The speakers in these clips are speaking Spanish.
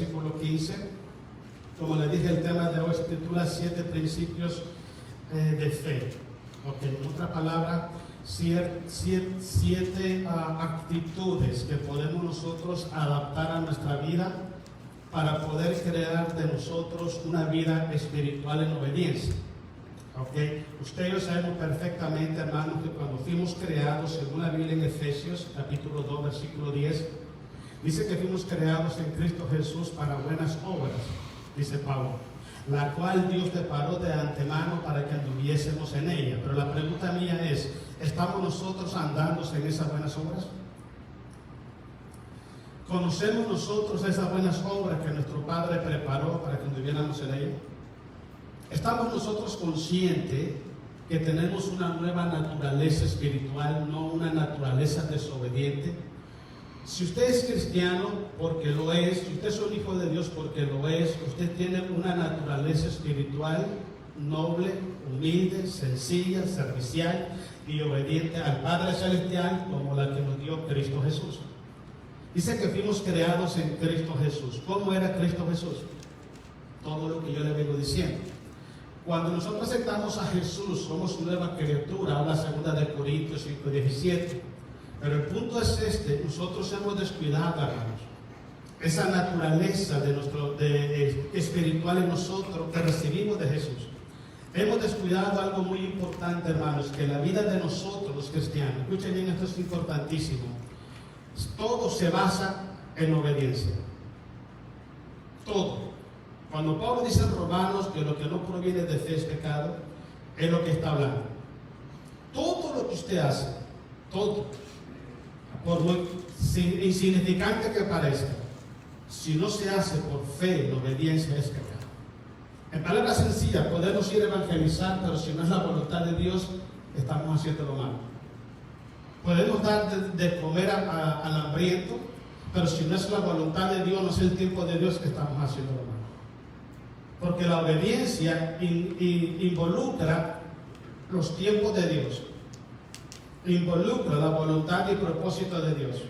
versículo 15. Como le dije, el tema de hoy se titula 7 principios de fe. Okay. En otra palabra, 7 actitudes que podemos nosotros adaptar a nuestra vida para poder crear de nosotros una vida espiritual en obediencia. Okay. Usted y yo sabemos perfectamente, hermanos, que cuando fuimos creados, según la Biblia en Efesios, capítulo 2, versículo 10, dice que fuimos creados en Cristo Jesús para buenas obras, dice Pablo, la cual Dios preparó de antemano para que anduviésemos en ella. Pero la pregunta mía es, ¿estamos nosotros andando en esas buenas obras? ¿Conocemos nosotros esas buenas obras que nuestro Padre preparó para que anduviéramos en ella? ¿Estamos nosotros conscientes que tenemos una nueva naturaleza espiritual, no una naturaleza desobediente? Si usted es cristiano, porque lo es, si usted es un hijo de Dios, porque lo es, usted tiene una naturaleza espiritual noble, humilde, sencilla, servicial y obediente al Padre Celestial, como la que nos dio Cristo Jesús. Dice que fuimos creados en Cristo Jesús. ¿Cómo era Cristo Jesús? Todo lo que yo le vengo diciendo. Cuando nosotros aceptamos a Jesús, somos nueva criatura, habla 2 Corintios 5:17. Pero el punto es nosotros hemos descuidado, hermanos, esa naturaleza espiritual en nosotros que recibimos de Jesús. Hemos descuidado algo muy importante, hermanos, que la vida de nosotros los cristianos, escuchen bien, esto es importantísimo, todo se basa en obediencia. Todo. Cuando Pablo dice en Romanos que lo que no proviene de fe es pecado, es lo que está hablando. Todo lo que usted hace, todo, por muy insignificante que parezca, si no se hace por fe en obediencia, es pecado. En palabras sencillas, podemos ir a evangelizar, pero si no es la voluntad de Dios, estamos haciendo lo malo. Podemos dar de comer al hambriento, pero si no es la voluntad de Dios, no es el tiempo de Dios, estamos haciendo lo malo. Porque la obediencia involucra los tiempos de Dios, involucra la voluntad y propósito de Dios,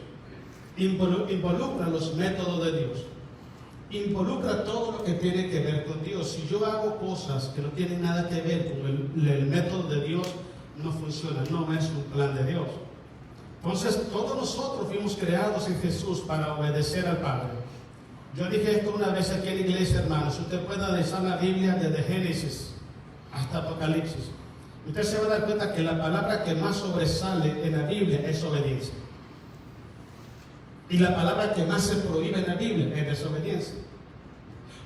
involucra los métodos de Dios, involucra todo lo que tiene que ver con Dios. Si yo hago cosas que no tienen nada que ver con el método de Dios, no funciona, no es un plan de Dios. Entonces, todos nosotros fuimos creados en Jesús para obedecer al Padre. Yo dije esto una vez aquí en la iglesia, hermanos. Usted puede analizar la Biblia desde Génesis hasta Apocalipsis. Usted se va a dar cuenta que la palabra que más sobresale en la Biblia es obediencia. Y la palabra que más se prohíbe en la Biblia es desobediencia.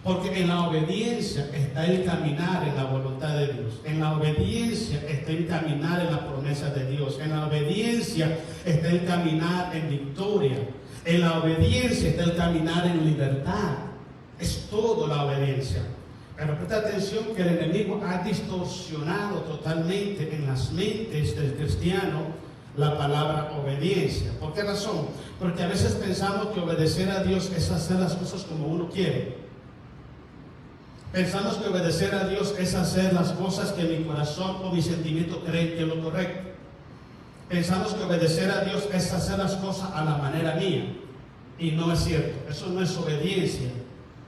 Porque en la obediencia está el caminar en la voluntad de Dios. En la obediencia está el caminar en la promesa de Dios. En la obediencia está el caminar en victoria. En la obediencia está el caminar en libertad. Es todo la obediencia. Pero presta atención que el enemigo ha distorsionado totalmente en las mentes del cristiano la palabra obediencia. ¿Por qué razón? Porque a veces pensamos que obedecer a Dios es hacer las cosas como uno quiere. Pensamos que obedecer a Dios es hacer las cosas que mi corazón o mi sentimiento creen que es lo correcto. Pensamos que obedecer a Dios es hacer las cosas a la manera mía. Y no es cierto. Eso no es obediencia.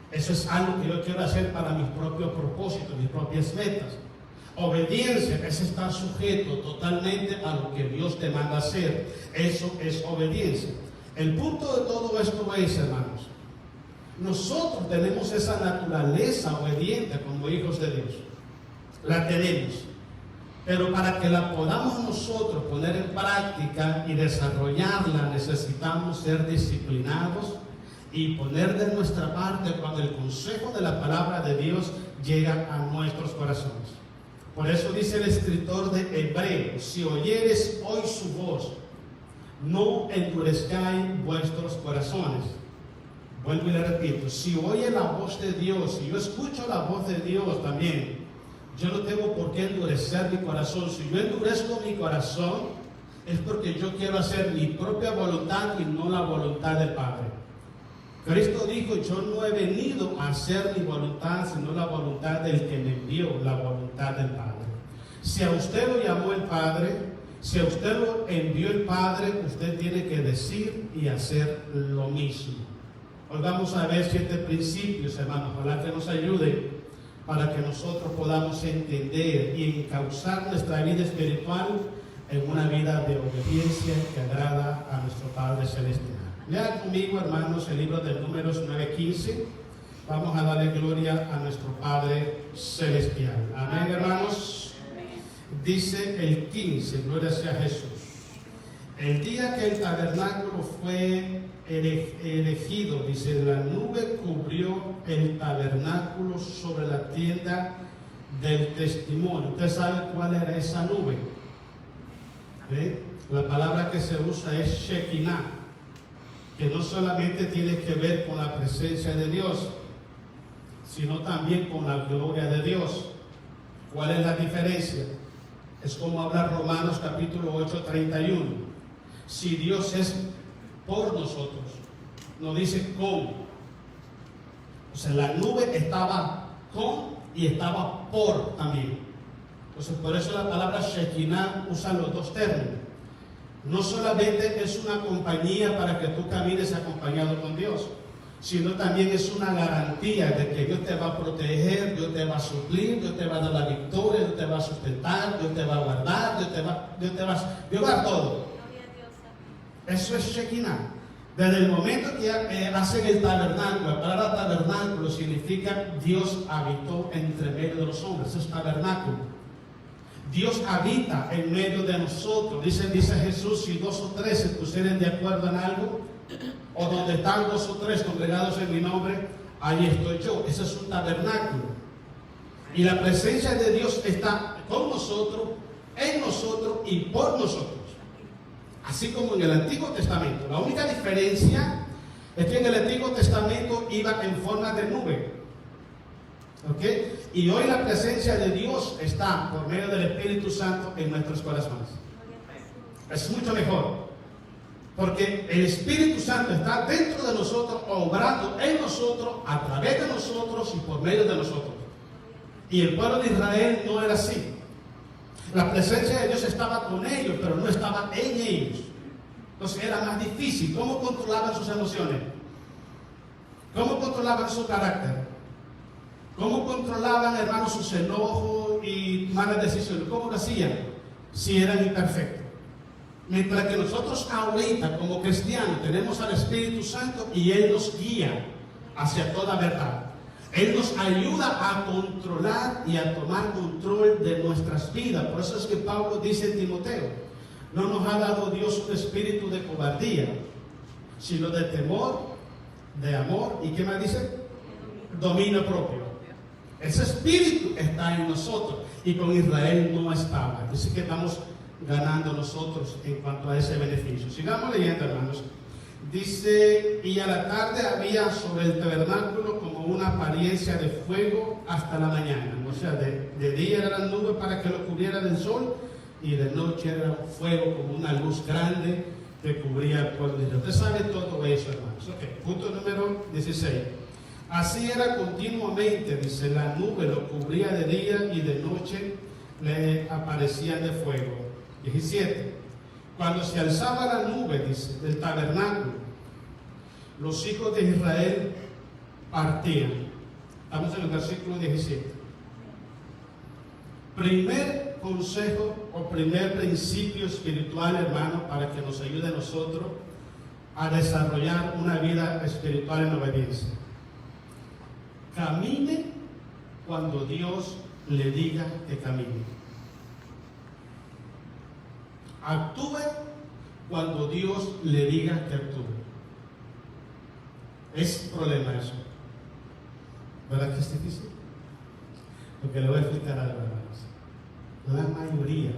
Eso es algo que yo quiero hacer para mis propios propósitos, mis propias metas. Obediencia es estar sujeto totalmente a lo que Dios te manda hacer. Eso es obediencia. El punto de todo esto es, hermanos, nosotros tenemos esa naturaleza obediente como hijos de Dios. La tenemos. Pero para que la podamos nosotros poner en práctica y desarrollarla, necesitamos ser disciplinados y poner de nuestra parte cuando el consejo de la palabra de Dios llega a nuestros corazones. Por eso dice el escritor de Hebreos: si oyeres hoy su voz, no endurezcáis vuestros corazones. Vuelvo y le repito, si oye la voz de Dios, si yo escucho la voz de Dios también, yo no tengo por qué endurecer mi corazón. Si yo endurezco mi corazón, es porque yo quiero hacer mi propia voluntad y no la voluntad del Padre. Cristo dijo: yo no he venido a hacer mi voluntad, sino la voluntad del que me envió, la voluntad del Padre. Si a usted lo llamó el Padre, si a usted lo envió el Padre, usted tiene que decir y hacer lo mismo. Hoy vamos a ver 7 principios, hermanos, ojalá que nos ayude para que nosotros podamos entender y encauzar nuestra vida espiritual en una vida de obediencia que agrada a nuestro Padre Celestial. Lean conmigo, hermanos, el libro de Números 9:15. Vamos a darle gloria a nuestro Padre Celestial. Amén, hermanos. Dice el 15, gloria sea Jesús. El día que el tabernáculo fue erigido, dice, la nube cubrió el tabernáculo sobre la tienda del testimonio. ¿Usted sabe cuál era esa nube? La palabra que se usa es Shekinah, que no solamente tiene que ver con la presencia de Dios, sino también con la gloria de Dios. ¿Cuál es la diferencia? Es como habla Romanos capítulo 8:31. Si Dios es por nosotros, no dice con. O sea, la nube estaba con y estaba por también. Entonces, por eso la palabra Shekinah usa los dos términos. No solamente es una compañía para que tú camines acompañado con Dios, sino también es una garantía de que Dios te va a proteger, Dios te va a suplir, Dios te va a dar la victoria, Dios te va a sustentar, Dios te va a guardar, Dios te va a dar todo. Eso es Shekinah. Desde el momento que hacen el tabernáculo, la palabra tabernáculo significa Dios habitó entre medio de los hombres. Eso es tabernáculo. Dios habita en medio de nosotros. Dice Jesús, si 2 o 3 se pusieren de acuerdo en algo, o donde están 2 o 3 congregados en mi nombre, ahí estoy yo. Ese es un tabernáculo. Y la presencia de Dios está con nosotros, en nosotros y por nosotros. Así como en el Antiguo Testamento. La única diferencia es que en el Antiguo Testamento iba en forma de nube. ¿Ok? Y hoy la presencia de Dios está por medio del Espíritu Santo en nuestros corazones. Es mucho mejor. Porque el Espíritu Santo está dentro de nosotros, obrando en nosotros, a través de nosotros y por medio de nosotros. Y el pueblo de Israel no era así. La presencia de Dios estaba con ellos, pero no estaba en ellos. Entonces era más difícil. ¿Cómo controlaban sus emociones? ¿Cómo controlaban su carácter? ¿Cómo controlaban, hermanos, sus enojos y malas decisiones? ¿Cómo lo hacían? Si eran imperfectos. Mientras que nosotros ahorita, como cristianos, tenemos al Espíritu Santo y Él nos guía hacia toda verdad. Él nos ayuda a controlar y a tomar control de nuestras vidas. Por eso es que Pablo dice en Timoteo, no nos ha dado Dios un espíritu de cobardía, sino de temor, de amor, ¿y qué más dice? Dominio propio. Ese espíritu está en nosotros y con Israel no estaba. Dice que estamos ganando nosotros en cuanto a ese beneficio. Sigamos leyendo, hermanos. Dice, y a la tarde había sobre el tabernáculo como una apariencia de fuego hasta la mañana. O sea, de día era la nube para que lo cubriera del sol, y de noche era un fuego como una luz grande que cubría el pueblo de Dios. Usted sabe todo eso, hermanos. Ok, punto número 16. Así era continuamente, dice, la nube lo cubría de día y de noche le aparecía de fuego. 17. Cuando se alzaba la nube, dice, del tabernáculo, los hijos de Israel partían. Estamos en el versículo 17. Primer consejo o primer principio espiritual, hermano, para que nos ayude a nosotros a desarrollar una vida espiritual en obediencia. Camine cuando Dios le diga que camine. Actúe cuando Dios le diga que actúe. Es problema eso. ¿Verdad que es difícil? Porque le voy a explicar algo, hermanos. La mayoría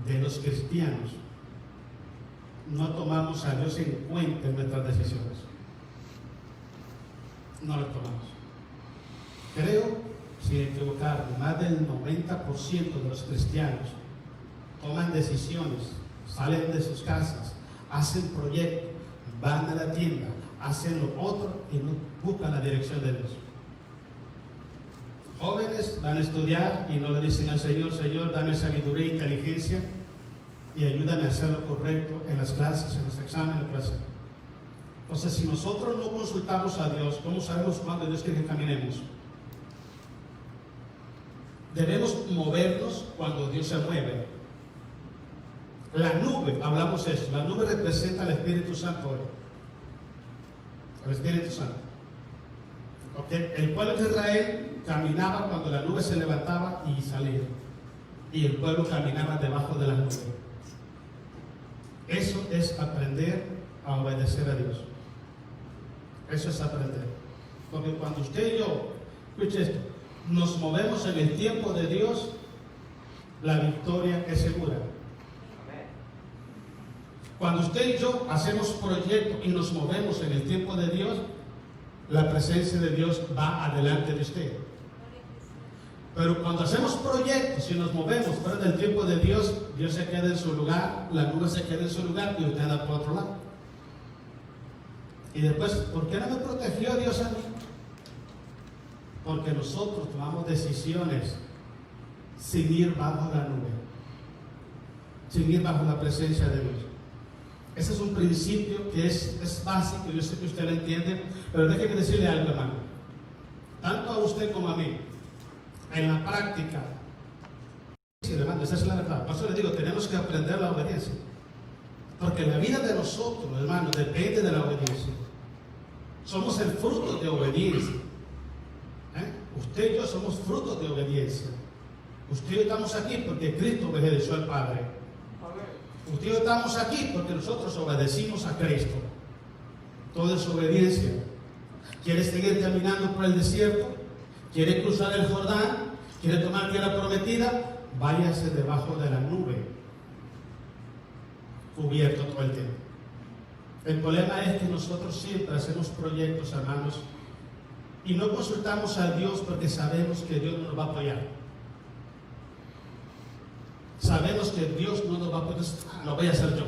de los cristianos no tomamos a Dios en cuenta en nuestras decisiones. No lo tomamos. Creo, sin equivocarme, más del 90% de los cristianos toman decisiones, salen de sus casas, hacen proyectos, van a la tienda, hacen lo otro y no buscan la dirección de Dios. Jóvenes van a estudiar y no le dicen al Señor, Señor, dame sabiduría e inteligencia y ayúdame a hacer lo correcto en las clases, en los exámenes, Entonces, si nosotros no consultamos a Dios, ¿cómo sabemos cuándo Dios quiere que caminemos? Debemos movernos cuando Dios se mueve. La nube, hablamos de eso, la nube representa al Espíritu Santo hoy. El Espíritu Santo. Okay. El pueblo de Israel caminaba cuando la nube se levantaba y salía. Y el pueblo caminaba debajo de la nube. Eso es aprender a obedecer a Dios. Eso es aprender. Porque cuando usted y yo, escuche esto, nos movemos en el tiempo de Dios, la victoria es segura. Cuando usted y yo hacemos proyectos y nos movemos en el tiempo de Dios, la presencia de Dios va adelante de usted. Pero cuando hacemos proyectos y nos movemos fuera del tiempo de Dios, Dios se queda en su lugar, la nube se queda en su lugar y usted anda por otro lado. Y después, ¿por qué no me protegió Dios a mí? Porque nosotros tomamos decisiones sin ir bajo la nube, sin ir bajo la presencia de Dios. Ese es un principio que es básico, yo sé que usted lo entiende, pero déjeme decirle algo, hermano. Tanto a usted como a mí, en la práctica, hermano, esa es la verdad. Por eso le digo, tenemos que aprender la obediencia. Porque la vida de nosotros, hermano, depende de la obediencia. Somos el fruto de obediencia. Usted y yo somos frutos de obediencia. Usted y yo estamos aquí porque Cristo obedeció al Padre. Usted y yo estamos aquí porque nosotros obedecimos a Cristo. Todo es obediencia. ¿Quiere seguir caminando por el desierto? ¿Quiere cruzar el Jordán? ¿Quiere tomar tierra prometida? Váyase debajo de la nube, cubierto todo el tiempo. El problema es que nosotros siempre hacemos proyectos, hermanos, y no consultamos a Dios porque sabemos que Dios no nos va a apoyar. Sabemos que Dios no nos va a apoyar, lo voy a hacer yo.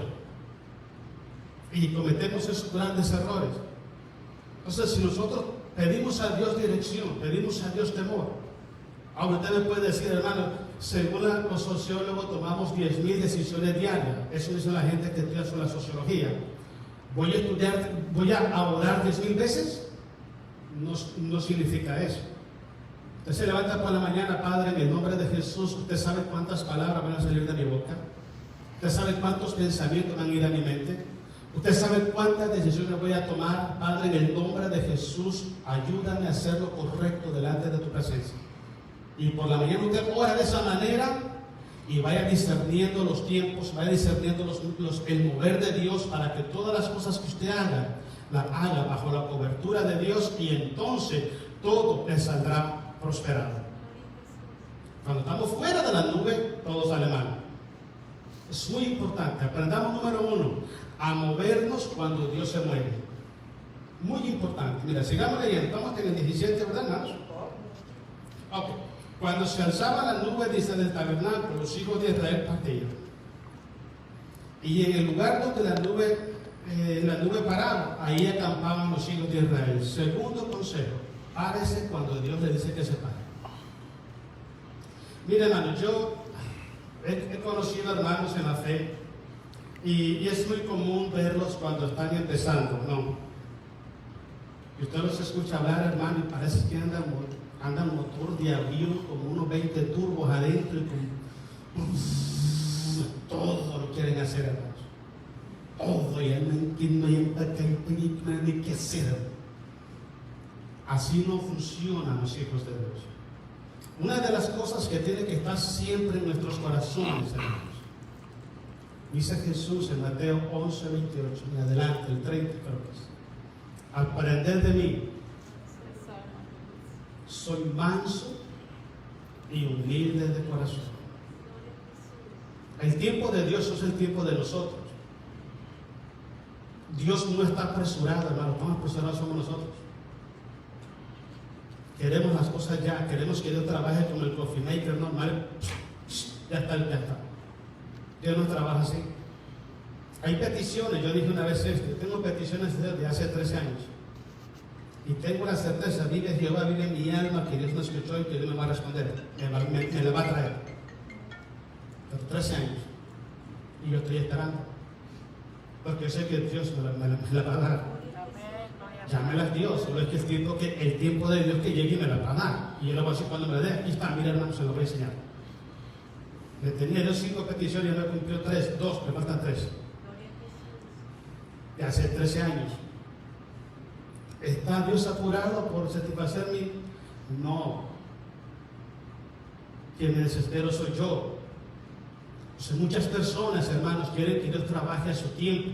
Y cometemos esos grandes errores. Entonces, si nosotros pedimos a Dios dirección, pedimos a Dios temor, ahora usted me puede decir, hermano, según los sociólogos tomamos 10,000 decisiones diarias. Eso dice la gente que estudia sobre la sociología. ¿Voy a estudiar, voy a orar 10,000 veces? No significa eso. Usted se levanta por la mañana, Padre, en el nombre de Jesús. Usted sabe cuántas palabras van a salir de mi boca. Usted sabe cuántos pensamientos van a ir a mi mente. Usted sabe cuántas decisiones voy a tomar. Padre, en el nombre de Jesús, ayúdame a hacer lo correcto delante de tu presencia. Y por la mañana usted ora de esa manera y vaya discerniendo los tiempos, vaya discerniendo el mover de Dios para que todas las cosas que usted haga, las haga bajo la cobertura de Dios, y entonces todo le saldrá prosperado. Cuando estamos fuera de la nube, todo sale mal. Es muy importante. Aprendamos, número 1, a movernos cuando Dios se mueve. Muy importante. Mira, sigamos leyendo. Estamos en el 17, ¿verdad, hermanos? Ok. Cuando se alzaba la nube, dice, del tabernáculo, los hijos de Israel partían. Y en el lugar donde la nube paraba, ahí acampaban los hijos de Israel. Segundo consejo, párese cuando Dios le dice que se pare. Mire, hermano, yo he conocido hermanos en la fe y es muy común verlos cuando están empezando, ¿no? Y usted los escucha hablar, hermano, y parece que andan motor de avión con unos 20 turbos adentro y con todo lo quieren hacer, hermanos. Todo, y no entiendo ni qué hacer. Así no funcionan los hijos de Dios. Una de las cosas que tiene que estar siempre en nuestros corazones, hermanos, dice Jesús en Mateo 11:28, en adelante, el 30 creo que es: aprended de mí, soy manso y humilde de corazón. El tiempo de Dios es el tiempo de nosotros. Dios no está apresurado, hermano. Más apresurados somos nosotros. Queremos las cosas ya, queremos que Dios trabaje como el coffee maker normal. Ya está. Dios no trabaja así. Hay peticiones, yo dije una vez esto, tengo peticiones desde hace 13 años. Y tengo la certeza, vive Jehová, vive mi alma, que Dios no escuchó y que Dios me va a responder, me la va a traer. Por 13 años. Y yo estoy esperando. Porque yo sé que Dios me la va a dar. llámela a Dios, solo es que el tiempo de Dios que llegue y me la va a dar. Y yo le voy a decir cuando me la dé, aquí está, mira hermano, se lo voy a enseñar. Le tenía yo 5 peticiones y me cumplió 3, 2, me faltan 3. De hace 13 años. ¿Está Dios apurado por satisfacer mi? No. Quien me desespero soy yo. O sea, muchas personas, hermanos, quieren que Dios trabaje a su tiempo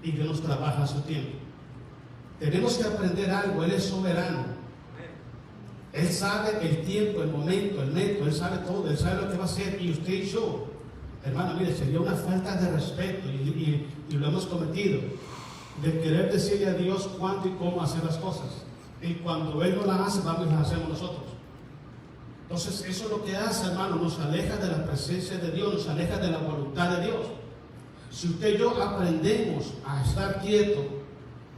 y Dios nos trabaja a su tiempo. Tenemos que aprender algo. Él es soberano. Él sabe el tiempo, el momento, el método. Él sabe todo. Él sabe lo que va a hacer. Y usted y yo, hermano, mire, sería una falta de respeto y lo hemos cometido, de querer decirle a Dios cuándo y cómo hacer las cosas. Y cuando Él no las hace, vamos y las hacemos nosotros. Entonces, eso es lo que hace, hermano, nos aleja de la presencia de Dios, nos aleja de la voluntad de Dios. Si usted y yo aprendemos a estar quietos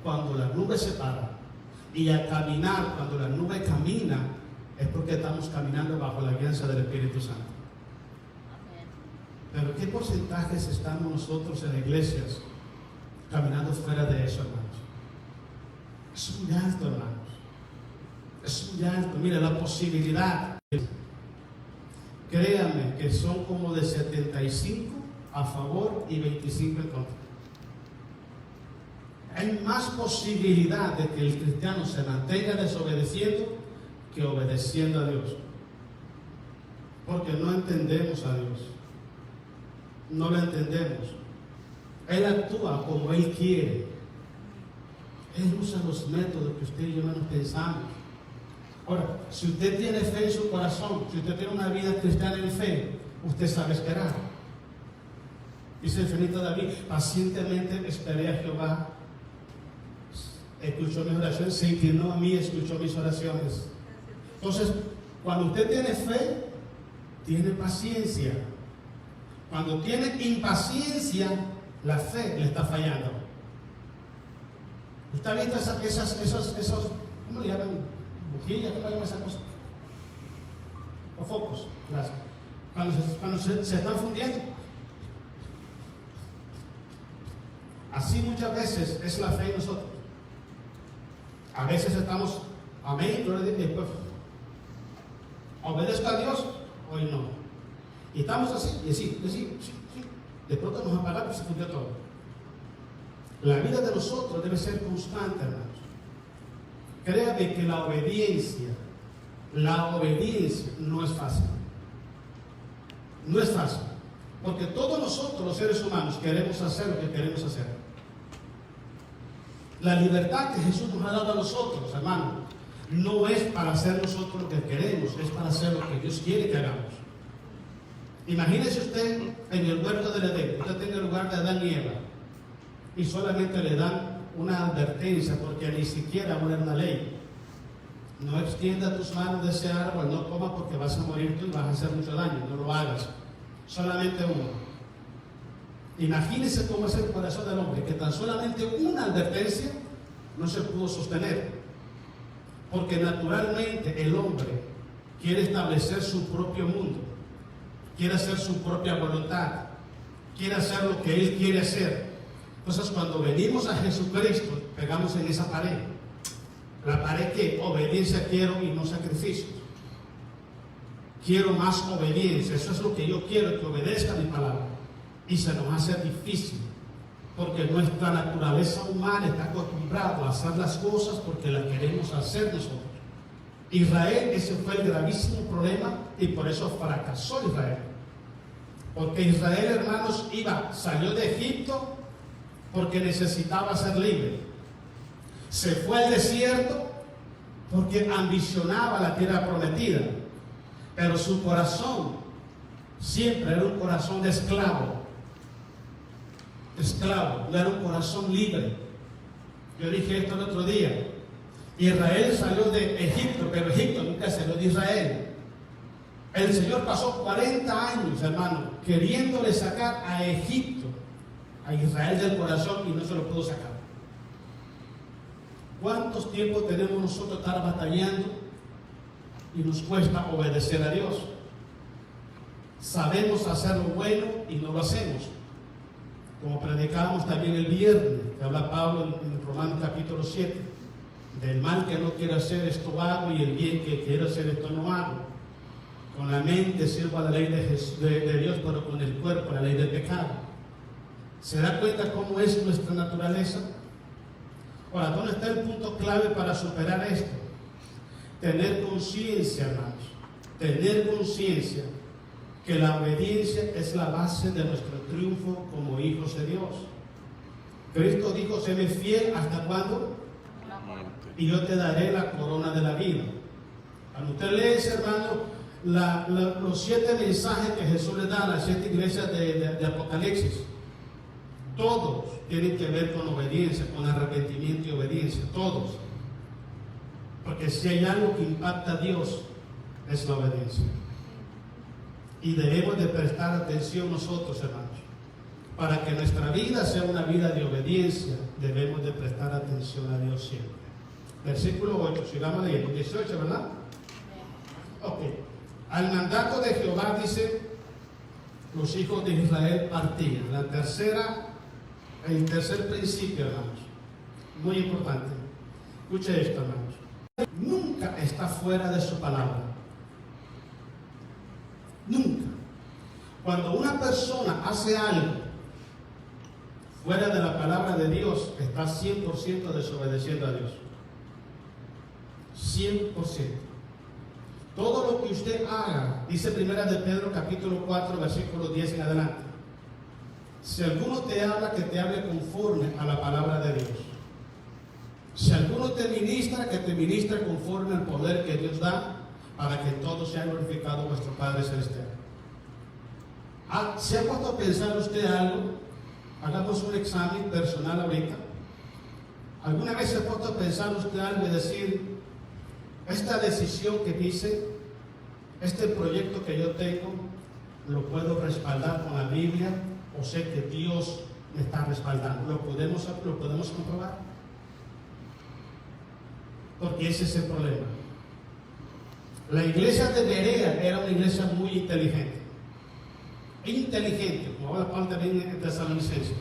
cuando la nube se para y a caminar cuando la nube camina, es porque estamos caminando bajo la guianza del Espíritu Santo. Pero ¿qué porcentajes estamos nosotros en iglesias caminando fuera de eso, hermanos? Es muy alto, hermanos. Es muy alto. Mira, la posibilidad, créanme, que son como de 75 a favor y 25 en contra. Hay más posibilidad de que el cristiano se mantenga desobedeciendo que obedeciendo a Dios. Porque no entendemos a Dios. No lo entendemos. Él actúa como Él quiere. Él usa los métodos que usted y yo menos pensamos. Ahora, si usted tiene fe en su corazón, si usted tiene una vida cristiana en fe, usted sabe esperar. Dice el salmista David: pacientemente esperé a Jehová, escuchó mis oraciones, se inclinó a mí, escuchó mis oraciones. Entonces, cuando usted tiene fe, tiene paciencia. Cuando tiene impaciencia, la fe le está fallando. ¿Usted ha visto esos ¿cómo le llaman? ¿Bujillas? ¿Cómo le llaman esas cosas? O focos. Gracias. Cuando se están fundiendo. Así muchas veces es la fe en nosotros. A veces estamos, amén, gloria a Dios, y después obedezco a Dios, hoy no. Y estamos así, y así. De pronto nos apagamos y se fundió todo. La vida de nosotros debe ser constante, hermanos. Créame que la obediencia no es fácil. No es fácil. Porque todos nosotros, los seres humanos, queremos hacer lo que queremos hacer. La libertad que Jesús nos ha dado a nosotros, hermano, no es para hacer nosotros lo que queremos, es para hacer lo que Dios quiere que hagamos. Imagínese usted en el huerto del Edén, usted tiene el lugar de Adán y Eva, y solamente le dan una advertencia, porque ni siquiera una ley. No extienda tus manos de ese árbol, no comas porque vas a morir tú y vas a hacer mucho daño, no lo hagas. Solamente uno. Imagínese cómo es el corazón del hombre, que tan solamente una advertencia no se pudo sostener. Porque naturalmente el hombre quiere establecer su propio mundo, quiere hacer su propia voluntad, quiere hacer lo que él quiere hacer. Entonces, cuando venimos a Jesucristo, pegamos en esa pared. La pared que obediencia quiero y no sacrificios. Quiero más obediencia, eso es lo que yo quiero, que obedezca mi palabra. Y se nos hace difícil, porque nuestra naturaleza humana está acostumbrada a hacer las cosas porque las queremos hacer nosotros. Israel, ese fue el gravísimo problema, y por eso fracasó Israel. Porque Israel, hermanos, salió de Egipto porque necesitaba ser libre. Se fue al desierto porque ambicionaba la tierra prometida. Pero su corazón siempre era un corazón de esclavo. Esclavo, no era un corazón libre. Yo dije esto el otro día. Israel salió de Egipto, pero Egipto nunca salió de Israel. El Señor pasó 40 años, hermano, queriéndole sacar a Egipto, a Israel del corazón, y no se lo pudo sacar. ¿Cuántos tiempos tenemos nosotros estar batallando y nos cuesta obedecer a Dios? Sabemos hacer lo bueno y no lo hacemos. Como predicábamos también el viernes, que habla Pablo en Romanos capítulo 7. Del mal que no quiero hacer, esto hago, y el bien que quiero hacer, esto no hago. Con la mente sirvo a la ley de Dios, pero con el cuerpo a la ley del pecado. ¿Se da cuenta cómo es nuestra naturaleza? Ahora, ¿dónde está el punto clave para superar esto? Tener conciencia, hermanos. Tener conciencia que la obediencia es la base de nuestro triunfo como hijos de Dios. Cristo dijo: séme fiel hasta cuándo, y yo te daré la corona de la vida. Cuando usted lee, hermano, los 7 mensajes que Jesús le da a las 7 iglesias de Apocalipsis, todos tienen que ver con obediencia, con arrepentimiento y obediencia, todos. Porque si hay algo que impacta a Dios, es la obediencia. Y debemos de prestar atención nosotros, hermanos. Para que nuestra vida sea una vida de obediencia, debemos de prestar atención a Dios siempre. Versículo 8, sigamos leyendo. 18, ¿verdad? Ok. Al mandato de Jehová, dice, los hijos de Israel partían. El tercer principio, hermanos, muy importante. Escuche esto, hermanos. Nunca está fuera de su palabra. Nunca. Cuando una persona hace algo fuera de la palabra de Dios, está 100% desobedeciendo a Dios. 100%. Todo lo que usted haga, dice Primera de Pedro capítulo 4, versículo 10 en adelante. Si alguno te habla, que te hable conforme a la palabra de Dios. Si alguno te ministra, que te ministre conforme al poder que Dios da, para que todo sea glorificado vuestro Padre Celestial. ¿Se ha puesto a pensar usted algo? Hagamos un examen personal ahorita. ¿Alguna vez se ha puesto a pensar usted algo y decir: esta decisión que hice, este proyecto que yo tengo, lo puedo respaldar con la Biblia, o sé que Dios me está respaldando? ¿Lo podemos comprobar? Porque ese es el problema. La iglesia de Berea era una iglesia muy inteligente. Inteligente, como habla Pablo también en Tesalonicenses.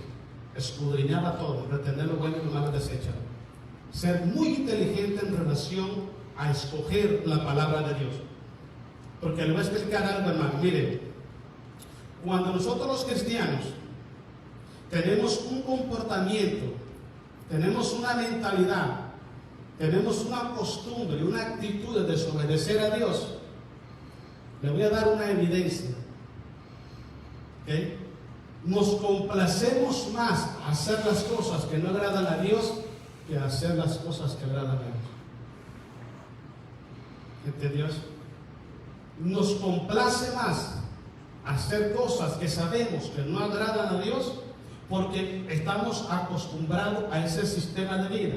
Escudriñaba todo, retener lo bueno y lo malo desechado. Ser muy inteligente en relación a escoger la palabra de Dios. Porque le voy a explicar algo, hermano. Miren, cuando nosotros los cristianos tenemos un comportamiento, tenemos una mentalidad, tenemos una costumbre, una actitud de desobedecer a Dios, le voy a dar una evidencia. ¿Okay? Nos complacemos más a hacer las cosas que no agradan a Dios que a hacer las cosas que agradan a Dios. ¿Entendió? Nos complace más hacer cosas que sabemos que no agradan a Dios porque estamos acostumbrados a ese sistema de vida.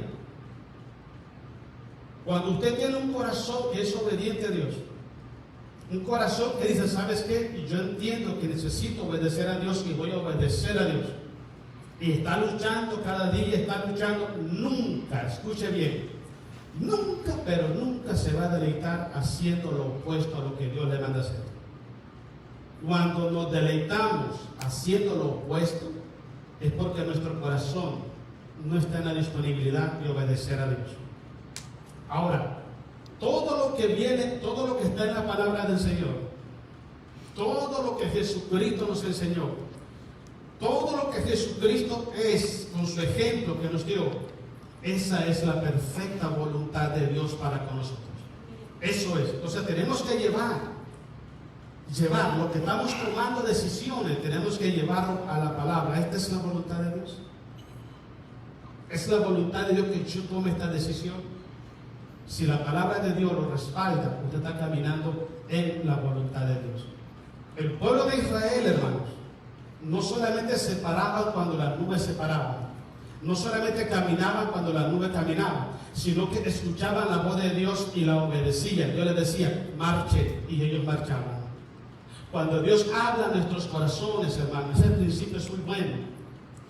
Cuando usted tiene un corazón que es obediente a Dios, un corazón que dice: ¿sabes qué? Yo entiendo que necesito obedecer a Dios y voy a obedecer a Dios. Y está luchando cada día, está luchando. Nunca, escuche bien, nunca, pero nunca se va a deleitar haciendo lo opuesto a lo que Dios le manda hacer. Cuando nos deleitamos haciendo lo opuesto, es porque nuestro corazón no está en la disponibilidad de obedecer a Dios. Ahora, todo lo que viene, todo lo que está en la palabra del Señor, todo lo que Jesucristo nos enseñó, todo lo que Jesucristo es, con su ejemplo que nos dio, esa es la perfecta voluntad de Dios para con nosotros. Eso es. Entonces tenemos que llevar lo que estamos tomando decisiones, tenemos que llevarlo a la palabra. Esta es la voluntad de Dios. Es la voluntad de Dios que yo tome esta decisión. Si la palabra de Dios lo respalda, usted está caminando en la voluntad de Dios. El pueblo de Israel, hermanos, no solamente se paraban cuando las nubes se paraban, no solamente caminaban cuando las nubes caminaban, sino que escuchaban la voz de Dios y la obedecían. Dios les decía: marchen, y ellos marchaban. Cuando Dios habla a nuestros corazones, hermanos, ese principio es muy bueno.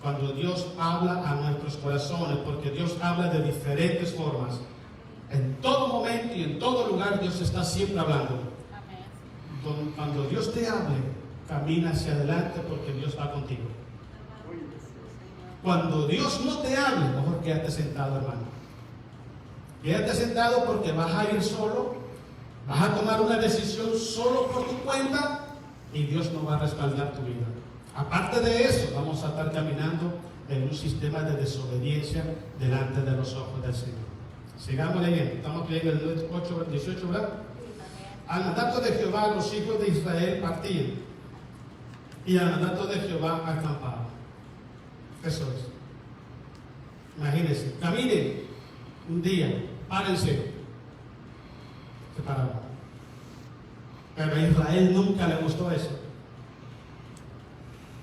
Cuando Dios habla a nuestros corazones, porque Dios habla de diferentes formas. En todo momento y en todo lugar Dios está siempre hablando. Amén. Cuando Dios te hable, camina hacia adelante porque Dios va contigo. Cuando Dios no te hable, mejor quédate sentado, hermano. Quédate sentado porque vas a ir solo, vas a tomar una decisión solo por tu cuenta y Dios no va a respaldar tu vida. Aparte de eso, vamos a estar caminando en un sistema de desobediencia delante de los ojos del Señor. Sigamos leyendo. Estamos leyendo el 8, 18, ¿verdad? Al mandato de Jehová los hijos de Israel partían y al mandato de Jehová acampaban. Eso es. Imagínense, caminen un día, párense. Se paraban. Pero a Israel nunca le gustó eso.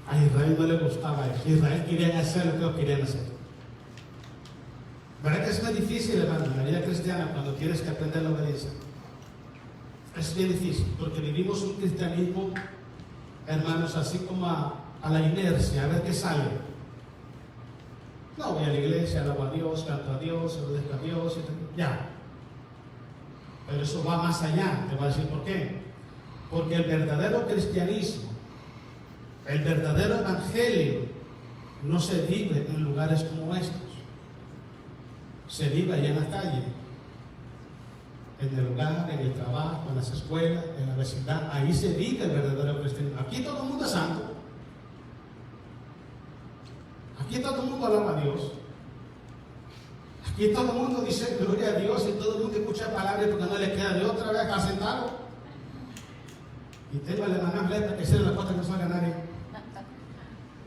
A Israel no le gustaba eso. Israel quería hacer lo que ellos querían hacer. ¿Verdad que es muy difícil, hermano, en la vida cristiana cuando tienes que aprender la obediencia? Es bien difícil, porque vivimos un cristianismo, hermanos, así como a la inercia, a ver qué sale. No, voy a la iglesia, alabo a Dios, canto a Dios, obedezco a Dios, ya. Pero eso va más allá, te voy a decir por qué. Porque el verdadero cristianismo, el verdadero evangelio, no se vive en lugares como estos. Se vive allá en la calle, en el hogar, en el trabajo, en las escuelas, en la vecindad. Ahí se vive el verdadero cristianismo. Aquí todo el mundo es santo. Aquí todo el mundo alaba a Dios. Aquí todo el mundo dice gloria a Dios y todo el mundo escucha palabras porque no le queda de otra vez acá sentado. Y tengo a la hermana Bleta que cierra la puerta que no salga nadie.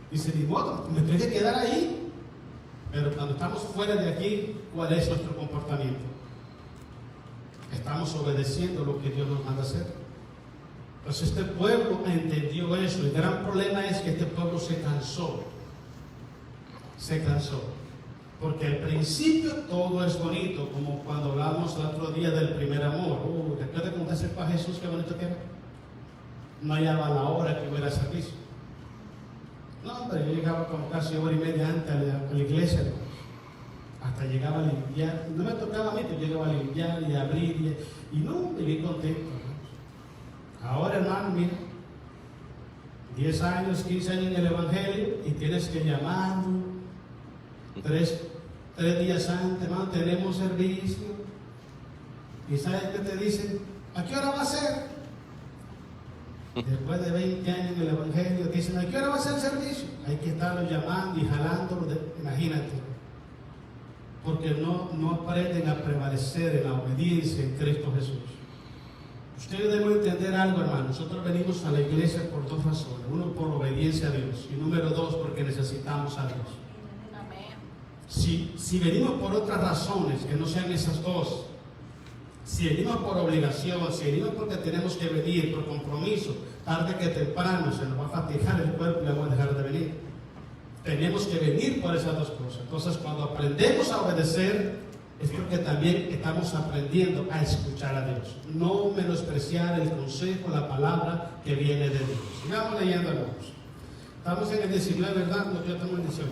Dice, ni modo, me tengo que quedar ahí. Pero cuando estamos fuera de aquí, ¿cuál es nuestro comportamiento? Estamos obedeciendo lo que Dios nos manda hacer. Entonces este pueblo entendió eso. El gran problema es que este pueblo se cansó. Se cansó. Porque al principio todo es bonito, como cuando hablamos el otro día del primer amor. Después de contarse para Jesús, qué bonito que era. No hallaba la hora que hubiera servicio. No, hombre, yo llegaba como casi hora y media antes a la iglesia, hasta llegaba a limpiar. No me tocaba a mí, pero llegaba a limpiar y a abrir y no, me vi contento. Ahora, hermano, mira, 10 años, 15 años en el Evangelio y tienes que llamar 3 días antes, hermano, tenemos servicio. ¿Y sabes qué te dicen? ¿A qué hora va a ser? Después de 20 años en el Evangelio, dicen, ¿a qué hora va a ser el servicio? Hay que estarlo llamando y jalándolo, imagínate. Porque no aprenden a prevalecer en la obediencia en Cristo Jesús. Ustedes deben entender algo, hermano. Nosotros venimos a la iglesia por 2 razones. Uno, por obediencia a Dios. Y número 2, porque necesitamos a Dios. Si venimos por otras razones, que no sean esas dos, si venimos por obligación, si venimos porque tenemos que venir por compromiso, tarde que temprano se nos va a fatigar el cuerpo y vamos a dejar de venir. Tenemos que venir por esas dos cosas. Entonces, cuando aprendemos a obedecer, es porque también estamos aprendiendo a escuchar a Dios. No menospreciar el consejo, la palabra que viene de Dios. Sigamos leyendo, hermanos. Estamos en el 19, ¿verdad? No, yo estamos en el 18.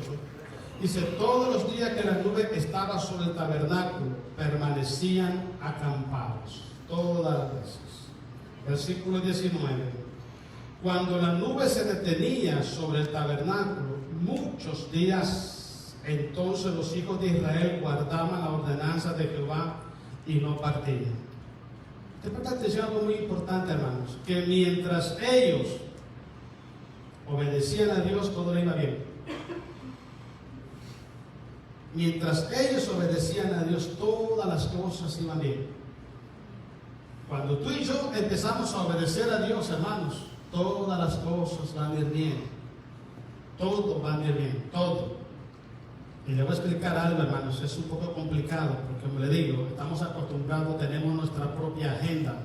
Dice, todos los días que la nube estaba sobre el tabernáculo, permanecían acampados. Todas las veces. Versículo 19. Cuando la nube se detenía sobre el tabernáculo, muchos días, entonces los hijos de Israel guardaban la ordenanza de Jehová y no partían. Te presta atención a algo muy importante, hermanos, que mientras ellos obedecían a Dios, todo le iba bien. Mientras ellos obedecían a Dios, todas las cosas iban bien. Cuando tú y yo empezamos a obedecer a Dios, hermanos, todas las cosas van a ir bien. Todo va a ir bien, todo. Y le voy a explicar algo, hermanos, es un poco complicado, porque como le digo, estamos acostumbrados, tenemos nuestra propia agenda,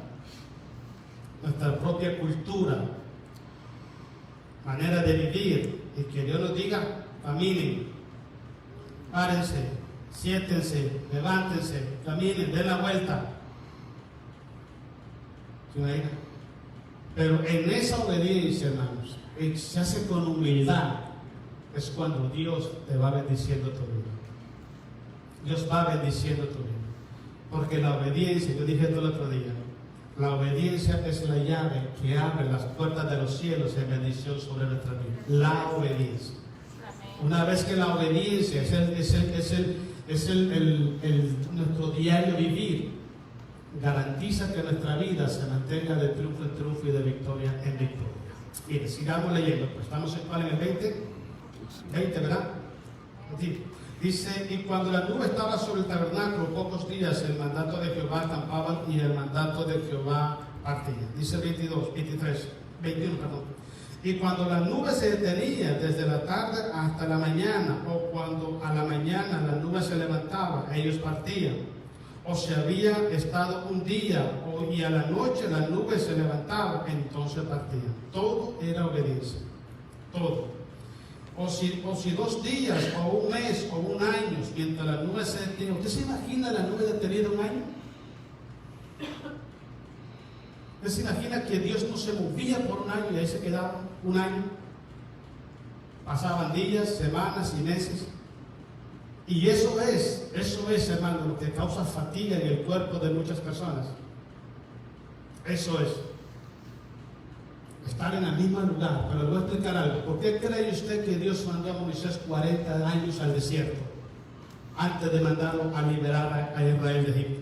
nuestra propia cultura, manera de vivir, y que Dios nos diga, caminen. Párense, siéntense, levántense, caminen, den la vuelta. ¿Sí me diga? Pero en esa obediencia, hermanos, se hace con humildad, es cuando Dios te va bendiciendo tu vida. Dios va bendiciendo tu vida. Porque la obediencia, yo dije esto el otro día, la obediencia es la llave que abre las puertas de los cielos en bendición sobre nuestra vida. La obediencia. Una vez que la obediencia es es nuestro diario vivir. Garantiza que nuestra vida se mantenga de triunfo en triunfo y de victoria en victoria. Mire, sigamos leyendo, pues estamos en el 20, ¿verdad? Sí. Dice, y cuando la nube estaba sobre el tabernáculo pocos días, el mandato de Jehová acampaba y el mandato de Jehová partía. Dice 21. Y cuando la nube se detenía desde la tarde hasta la mañana, o cuando a la mañana la nube se levantaba, ellos partían. O si había estado un día y a la noche la nube se levantaba, entonces partían. Todo era obediencia. Todo. O si 2 días, o un mes, o un año, mientras la nube se detenía. ¿Usted se imagina la nube detenida un año? ¿Usted se imagina que Dios no se movía por un año y ahí se quedaba un año? Pasaban días, semanas y meses. Y eso es, hermano, lo que causa fatiga en el cuerpo de muchas personas. Eso es. Estar en el mismo lugar. Pero le voy a explicar algo. ¿Por qué cree usted que Dios mandó a Moisés 40 años al desierto antes de mandarlo a liberar a Israel de Egipto?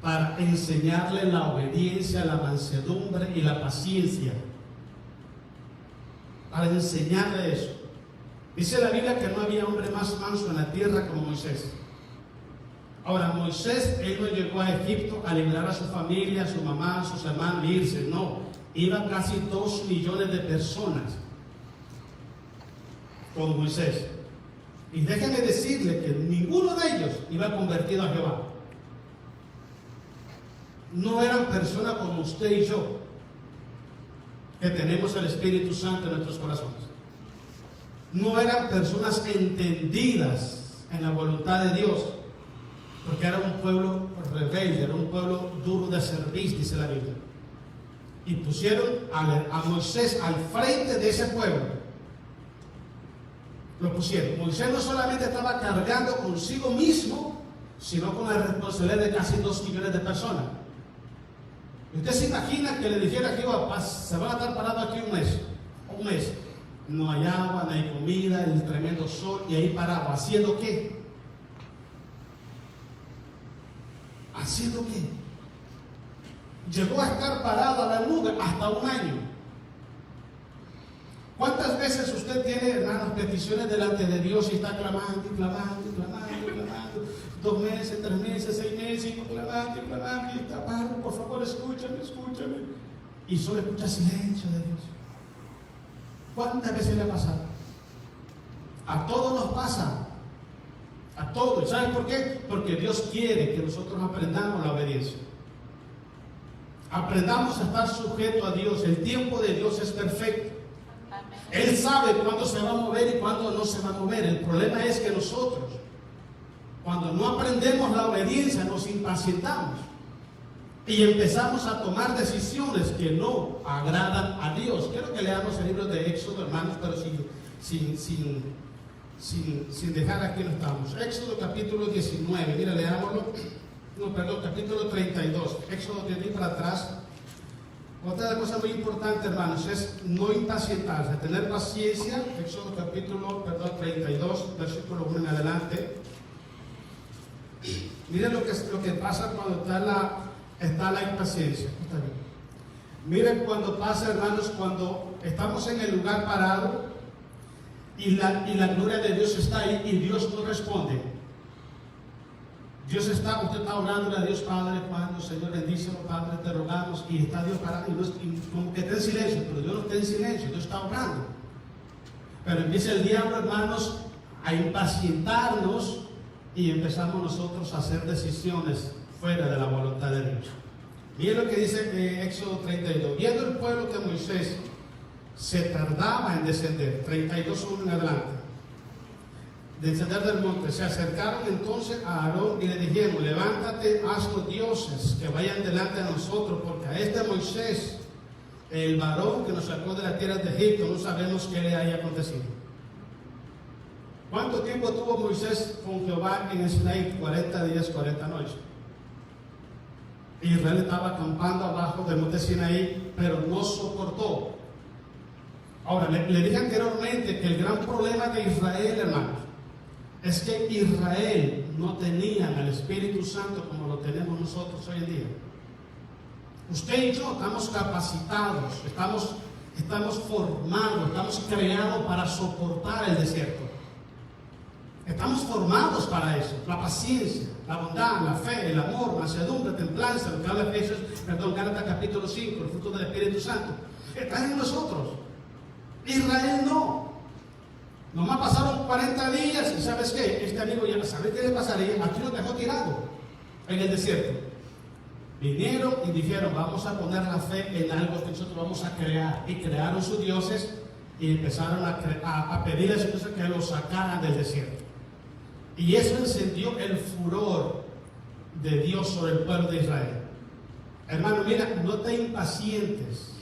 Para enseñarle la obediencia, la mansedumbre y la paciencia. Para enseñarle eso. Dice la Biblia que no había hombre más manso en la tierra como Moisés. Ahora, Moisés, él no llegó a Egipto a liberar a su familia, a su mamá, a sus hermanos y irse. No, iban casi 2 millones de personas con Moisés. Y déjenme decirle que ninguno de ellos iba convertido a Jehová. No eran personas como usted y yo, que tenemos el Espíritu Santo en nuestros corazones. No eran personas entendidas en la voluntad de Dios, porque era un pueblo rebelde, era un pueblo duro de servir, dice la Biblia. Y pusieron a Moisés al frente de ese pueblo. Lo pusieron. Moisés no solamente estaba cargando consigo mismo, sino con la responsabilidad de casi 2 millones de personas. ¿Usted se imagina que le dijera a Jehová, se van a estar parados aquí un mes? No hay agua, no hay comida, el tremendo sol, y ahí parado. ¿Haciendo qué? ¿Haciendo qué? Llegó a estar parado a la nube hasta un año. ¿Cuántas veces usted tiene, hermanos, peticiones delante de Dios y está clamando, 2 meses, 3 meses, 6 meses, y clamando, y está, Padre, por favor, escúchame. Y solo escucha silencio de Dios. ¿Cuántas veces le ha pasado? A todos nos pasa. A todos. ¿Saben por qué? Porque Dios quiere que nosotros aprendamos la obediencia. Aprendamos a estar sujetos a Dios. El tiempo de Dios es perfecto. Él sabe cuándo se va a mover y cuándo no se va a mover. El problema es que nosotros, cuando no aprendemos la obediencia, nos impacientamos y empezamos a tomar decisiones que no agradan a Dios. Quiero que leamos el libro de Éxodo, hermanos, pero sin dejar aquí no estamos. Éxodo capítulo 19, mira, leámoslo. Capítulo 32. Éxodo de ahí para atrás. Otra cosa muy importante, hermanos, es no impacientarse, tener paciencia. Éxodo capítulo 32, versículo 1 en adelante. Miren lo que pasa cuando está la impaciencia. Está bien. Miren cuando pasa, hermanos, cuando estamos en el lugar parado y la gloria de Dios está ahí y Dios no responde. Usted está orando a Dios, Padre, cuando, Señor, bendícelo, Padre, te rogamos, y está Dios parado, y como que está en silencio, pero Dios no está en silencio, Dios está orando. Pero empieza el diablo, hermanos, a impacientarnos y empezamos nosotros a hacer decisiones fuera de la voluntad de Dios. Miren lo que dice Éxodo 32. Viendo el pueblo que Moisés se tardaba en descender, 32:1 en adelante, descender del monte, se acercaron entonces a Aarón y le dijeron: levántate, haz los dioses que vayan delante de nosotros, porque a este Moisés, el varón que nos sacó de la tierra de Egipto, no sabemos qué le haya acontecido. ¿Cuánto tiempo tuvo Moisés con Jehová en el Sinaí? 40 días, 40 noches. Israel estaba acampando abajo del monte Sinaí, pero no soportó. Ahora, le dije anteriormente que el gran problema de Israel, hermanos, es que Israel no tenía al Espíritu Santo como lo tenemos nosotros hoy en día. Usted y yo estamos capacitados, estamos formados, estamos creados para soportar el desierto. Estamos formados para eso. La paciencia, la bondad, la fe, el amor, mansedumbre, templanza, lo que habla Gálatas capítulo 5, el fruto del Espíritu Santo. Está en nosotros. Israel no. Nomás pasaron 40 días y ¿sabes qué? Este amigo ya no sabe qué le pasaría. Aquí lo dejó tirado en el desierto. Vinieron y dijeron, vamos a poner la fe en algo que nosotros vamos a crear. Y crearon sus dioses y empezaron a pedirle a sus dioses que los sacaran del desierto. Y eso encendió el furor de Dios sobre el pueblo de Israel. Hermano, mira, no te impacientes.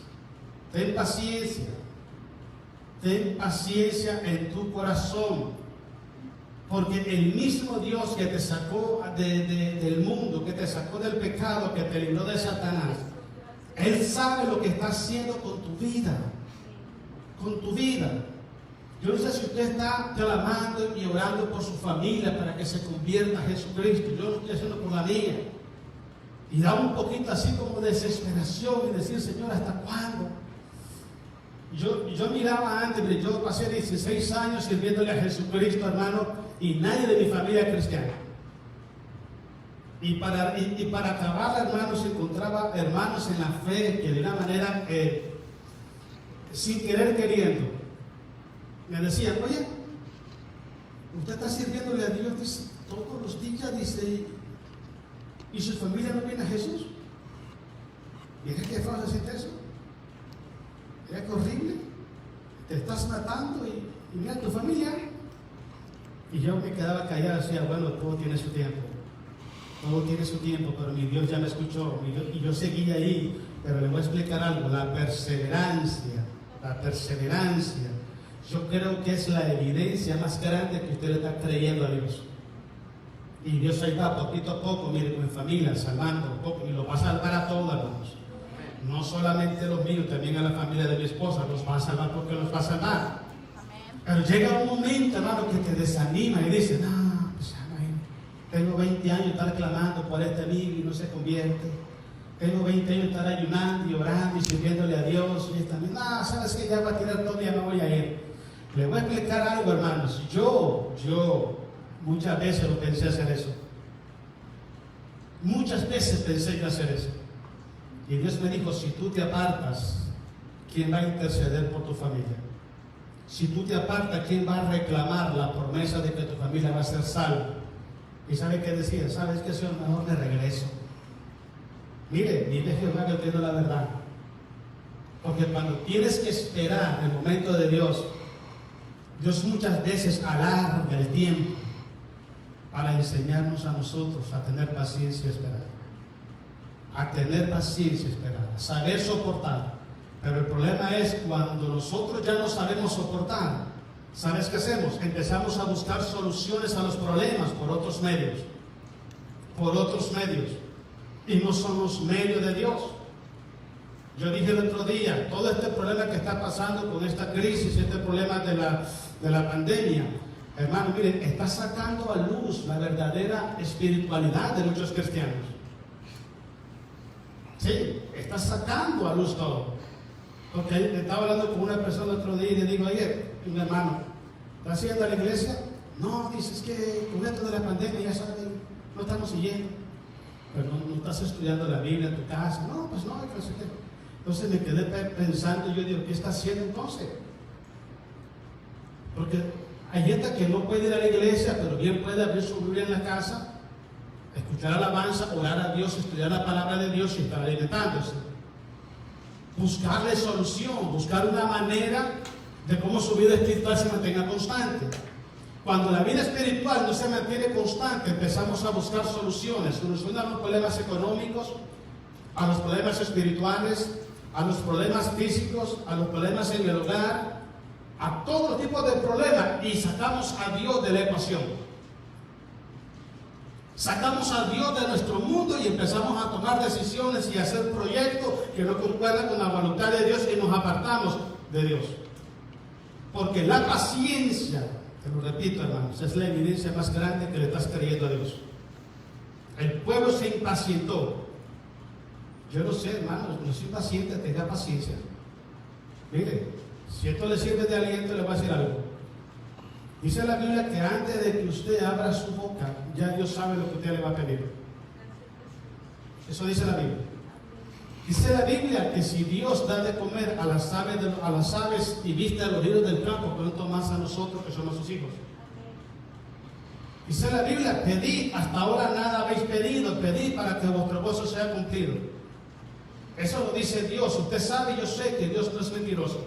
Ten paciencia. Ten paciencia en tu corazón. Porque el mismo Dios que te sacó del mundo, que te sacó del pecado, que te libró de Satanás, Él sabe lo que está haciendo con tu vida. Con tu vida. Yo no sé si usted está clamando y orando por su familia para que se convierta a Jesucristo. Yo lo estoy haciendo por la mía. Y da un poquito así como de desesperación y decir, Señor, ¿hasta cuándo? Yo miraba antes, yo pasé 16 años sirviéndole a Jesucristo, hermano, y nadie de mi familia es cristiano. Y para acabar, hermanos, encontraba hermanos en la fe que de una manera, sin querer queriendo, me decían, oye, usted está sirviéndole a Dios, dice, todos los días, dice, ¿y su familia no viene a Jesús? Mira qué fácil decirte eso. Mira qué horrible. Te estás matando y mira tu familia. Y yo me quedaba callado, decía, bueno, todo tiene su tiempo. Todo tiene su tiempo, pero mi Dios ya me escuchó. Y yo seguía ahí, pero le voy a explicar algo. La perseverancia. Yo creo que es la evidencia más grande que usted le está creyendo a Dios. Y Dios ahí va poquito a poco, mire, con familia, salvando un poco, y lo va a salvar a todos, hermanos. No solamente los míos, también a la familia de mi esposa, los va a salvar porque los va a salvar. Pero llega un momento, hermano, que te desanima y dices, no, pues ya no, tengo 20 años de estar clamando por este amigo y no se convierte. Tengo 20 años de estar ayunando y orando y sirviéndole a Dios. Y también, no, sabes que ya va a tirar todo y ya no voy a ir. Le voy a explicar algo, hermanos. Yo muchas veces lo pensé hacer eso. Muchas veces pensé en hacer eso. Y Dios me dijo, si tú te apartas, ¿quién va a interceder por tu familia? Si tú te apartas, ¿quién va a reclamar la promesa de que tu familia va a ser salva? ¿Y sabe qué decía? ¿Sabes qué, Señor? Mejor me regreso. Mire, vive Jehová que yo tengo la verdad. Porque cuando tienes que esperar el momento de Dios, Dios muchas veces alarga el tiempo para enseñarnos a nosotros a tener paciencia y esperar. A tener paciencia y esperar. A saber soportar. Pero el problema es cuando nosotros ya no sabemos soportar. ¿Sabes qué hacemos? Empezamos a buscar soluciones a los problemas por otros medios. Por otros medios. Y no son los medios de Dios. Yo dije el otro día, todo este problema que está pasando con esta crisis, este problema de la pandemia, hermano, miren, está sacando a luz la verdadera espiritualidad de muchos cristianos. Sí, está sacando a luz todo. Porque estaba hablando con una persona el otro día y le digo, oye, mi hermano, ¿estás yendo a la iglesia? No, dices que con esto de la pandemia ya saben, no estamos siguiendo. Pero no estás estudiando la Biblia en tu casa. No, pues no, no sé qué. Entonces me quedé pensando y yo digo, ¿qué está haciendo entonces? Porque hay gente que no puede ir a la iglesia, pero bien puede abrir su Biblia en la casa, escuchar alabanza, orar a Dios, estudiar la palabra de Dios y estar alimentándose. Buscarle solución, buscar una manera de cómo su vida espiritual se mantenga constante. Cuando la vida espiritual no se mantiene constante, empezamos a buscar soluciones a los problemas económicos, a los problemas espirituales, a los problemas físicos, a los problemas en el hogar, a todo tipo de problemas, y sacamos a Dios de la ecuación. Sacamos a Dios de nuestro mundo y empezamos a tomar decisiones y a hacer proyectos que no concuerdan con la voluntad de Dios y nos apartamos de Dios. Porque la paciencia Te lo repito, hermanos, es la evidencia más grande que le estás creyendo a Dios. El pueblo se impacientó. Yo no sé, hermanos, no soy paciente, tenga paciencia. Mire, si esto le sirve de aliento, le voy a decir algo. Dice la Biblia que antes de que usted abra su boca, ya Dios sabe lo que usted le va a pedir. Eso dice la Biblia. Dice la Biblia que si Dios da de comer a las aves y viste a los ríos del campo, pronto más a nosotros que somos sus hijos. Dice la Biblia, pedid, hasta ahora nada habéis pedido, pedid para que vuestro gozo sea cumplido. Eso lo dice Dios. Usted sabe y yo sé que Dios no es mentiroso.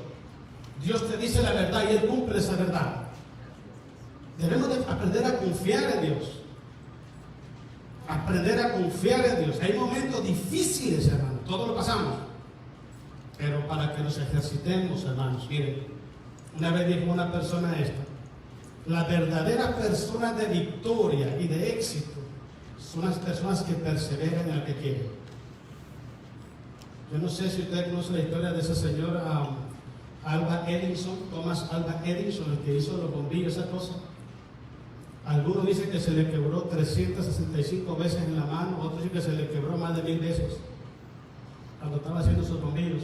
Dios te dice la verdad y Él cumple esa verdad. Debemos de aprender a confiar en Dios. Aprender a confiar en Dios. Hay momentos difíciles, hermanos, todos lo pasamos. Pero para que nos ejercitemos, hermanos, miren, una vez dijo una persona esta: la verdadera persona de victoria y de éxito son las personas que perseveran en lo que quieren. Yo no sé si usted conoce la historia de ese señor Alva Edison, Thomas Alva Edison, el que hizo los bombillos, esa cosa. Algunos dicen que se le quebró 365 veces en la mano, otros dicen que se le quebró más de 1000 veces cuando estaba haciendo sus bombillos.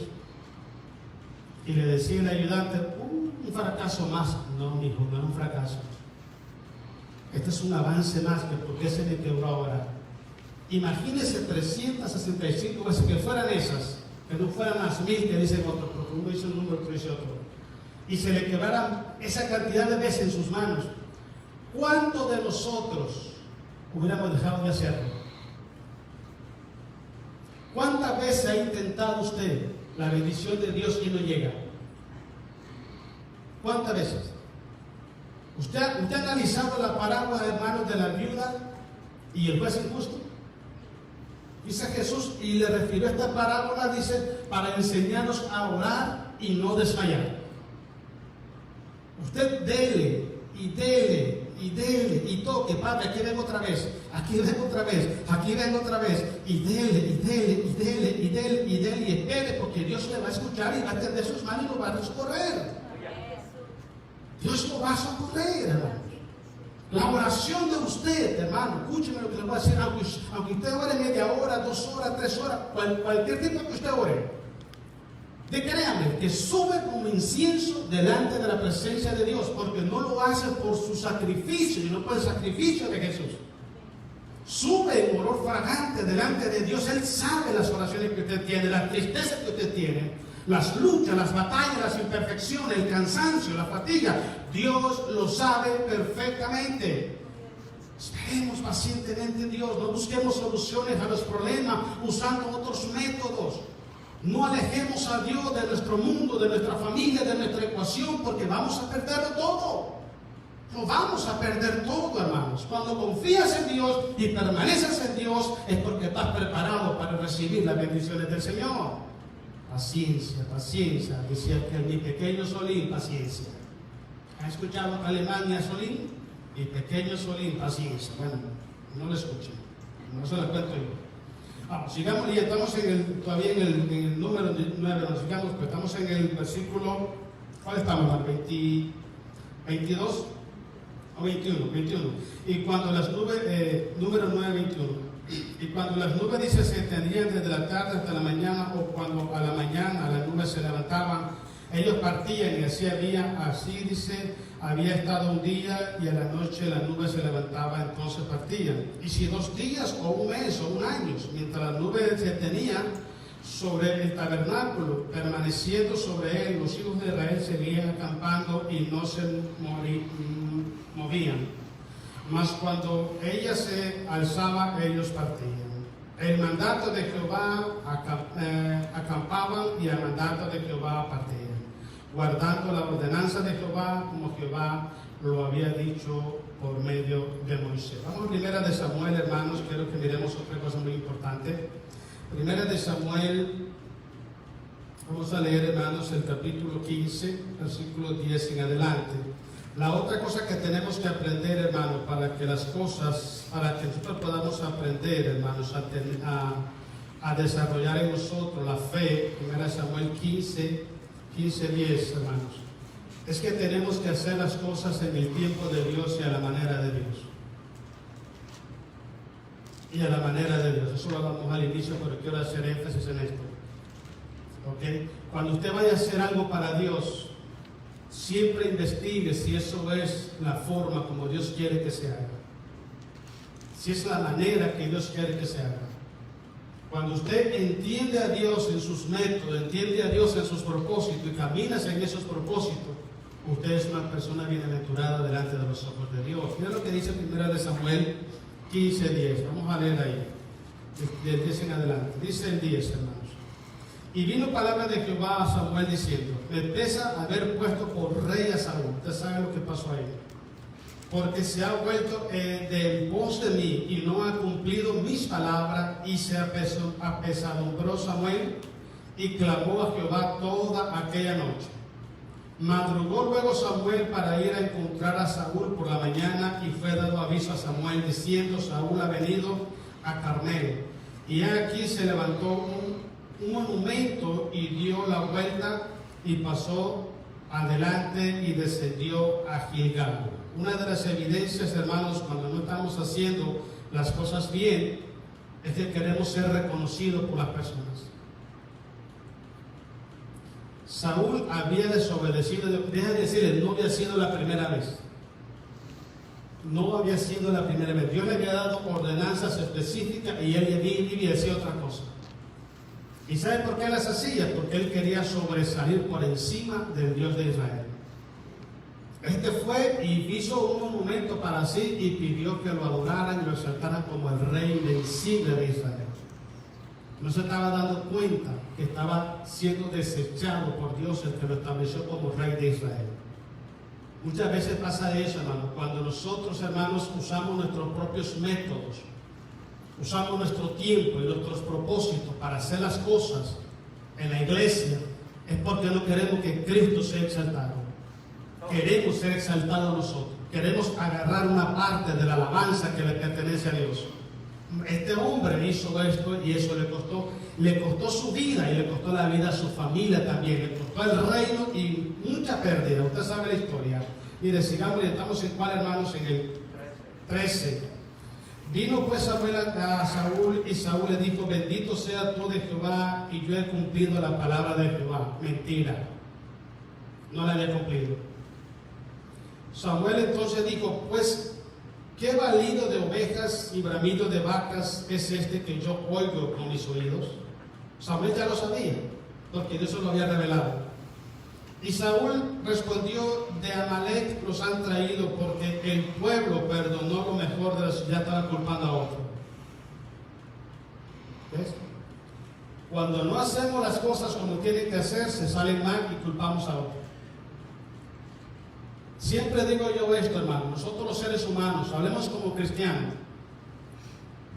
Y le decía el ayudante: un fracaso más. No, hijo, no es un fracaso. Este es un avance más. Que ¿por qué se le quebró ahora? Imagínese 365 veces, que fueran esas, que no fueran las 1000 que dicen otros, porque uno dice un número, otro dice otro, y se le quebraran esa cantidad de veces en sus manos. ¿Cuántos de nosotros hubiéramos dejado de hacerlo? ¿Cuántas veces ha intentado usted la bendición de Dios y no llega? ¿Cuántas veces? ¿Usted ha analizado la parábola, hermanos, de la viuda y el juez injusto? Dice Jesús, y le refirió esta parábola, dice, para enseñarnos a orar y no desmayar. Usted dele y dele y dele y toque: Padre, aquí vengo otra vez, aquí vengo otra vez, aquí vengo otra vez, y dele y dele y dele y dele y dele, y espere, porque Dios le va a escuchar y va a tender sus manos y lo va a socorrer. Dios lo va a socorrer, hermano. La oración de usted, hermano, escúcheme lo que le voy a decir, aunque usted ore media hora, 2 horas, 3 horas, cualquier tiempo que usted ore, créame que sube como incienso delante de la presencia de Dios, porque no lo hace por su sacrificio, sino por el sacrificio de Jesús. Sube en olor fragante delante de Dios. Él sabe las oraciones que usted tiene, la tristeza que usted tiene, las luchas, las batallas, las imperfecciones, el cansancio, la fatiga. Dios lo sabe perfectamente. Esperemos pacientemente en Dios. No busquemos soluciones a los problemas usando otros métodos. No alejemos a Dios de nuestro mundo, de nuestra familia, de nuestra ecuación, porque vamos a perderlo todo. Lo vamos a perder todo, hermanos. Cuando confías en Dios y permaneces en Dios, es porque estás preparado para recibir las bendiciones del Señor. Paciencia, paciencia. Decía que mi pequeño Solín, paciencia. ¿Ha escuchado Alemania, Solín? Mi pequeño Solín, paciencia. Bueno, no lo escuchen. No se lo cuento yo. Sigamos, y estamos todavía en el número 9, no sigamos, pero estamos en el versículo, ¿cuál estamos? 22 o 21. Y cuando las nubes, número 9, 21. Y cuando las nubes, dice, se extendían desde la tarde hasta la mañana, o cuando a la mañana las nubes se levantaban, ellos partían, y así dice, había estado un día, y a la noche la nube se levantaba, entonces partían. Y si 2 días o un mes o un año, mientras las nubes se tenían sobre el tabernáculo, permaneciendo sobre él, los hijos de Israel seguían acampando y no se movían. Mas cuando ella se alzaba, ellos partían. El mandato de Jehová acampaban, y el mandato de Jehová partían, guardando la ordenanza de Jehová, como Jehová lo había dicho por medio de Moisés. Vamos a Primera de Samuel, hermanos. Quiero que miremos otra cosa muy importante. Primera de Samuel, vamos a leer, hermanos, el capítulo 15, versículo 10 en adelante. La otra cosa que tenemos que aprender, hermanos, para que nosotros podamos aprender, hermanos, a desarrollar en nosotros la fe. Primera de Samuel 15, 10, hermanos. es que tenemos que hacer las cosas en el tiempo de Dios y a la manera de Dios. Y a la manera de Dios. Eso lo hablamos al inicio, pero quiero hacer énfasis en esto. ¿Ok? Cuando usted vaya a hacer algo para Dios, siempre investigue si eso es la forma como Dios quiere que se haga. Si es la manera que Dios quiere que se haga. Cuando usted entiende a Dios en sus métodos, entiende a Dios en sus propósitos y camina en esos propósitos, usted es una persona bienaventurada delante de los ojos de Dios. Mira lo que dice 1 Samuel 15:10. Vamos a leer ahí, del 10 en adelante. Dice el 10, hermanos. Y vino palabra de Jehová a Samuel diciendo: me pesa haber puesto por rey a Saúl. Usted sabe lo que pasó ahí. Porque se ha vuelto del pos de mí y no ha cumplido mis palabras, y se apesadumbró Samuel y clamó a Jehová toda aquella noche. Madrugó luego Samuel para ir a encontrar a Saúl por la mañana, y fue dado aviso a Samuel diciendo: Saúl ha venido a Carmelo. Y aquí se levantó un monumento y dio la vuelta y pasó adelante y descendió a Gilgal. Una de las evidencias, hermanos, cuando no estamos haciendo las cosas bien, es que queremos ser reconocidos por las personas. Saúl había desobedecido, deja de decirle, no había sido la primera vez. No había sido la primera vez. Dios le había dado ordenanzas específicas y él debía decir otra cosa. ¿Y sabe por qué las hacía? Porque él quería sobresalir por encima del Dios de Israel. Este fue y hizo un monumento para sí y pidió que lo adoraran y lo exaltaran como el rey invencible de Israel. No se estaba dando cuenta que estaba siendo desechado por Dios, el que lo estableció como rey de Israel. Muchas veces pasa eso, hermanos, cuando nosotros, hermanos, usamos nuestros propios métodos, usamos nuestro tiempo y nuestros propósitos para hacer las cosas en la iglesia, es porque no queremos que Cristo sea exaltado. Queremos ser exaltados nosotros. Queremos agarrar una parte de la alabanza que le pertenece a Dios. Este hombre hizo esto y eso le costó su vida y le costó la vida a su familia también. Le costó el reino y mucha pérdida. Usted sabe la historia. Mire, sigamos, estamos en cuál, hermanos, en el 13. Vino pues Samuel a Saúl y Saúl le dijo: bendito sea tú de Jehová, y yo he cumplido la palabra de Jehová. Mentira. No la había cumplido. Samuel entonces dijo: pues, ¿qué balido de ovejas y bramido de vacas es este que yo oigo con mis oídos? Samuel ya lo sabía, porque Dios se lo había revelado. Y Saúl respondió: de Amalek los han traído, porque el pueblo perdonó lo mejor de la ciudad, estaba culpando a otro. ¿Ves? Cuando no hacemos las cosas como tienen que hacer, se salen mal y culpamos a otro. Siempre digo yo esto, hermano, nosotros los seres humanos, hablemos como cristianos,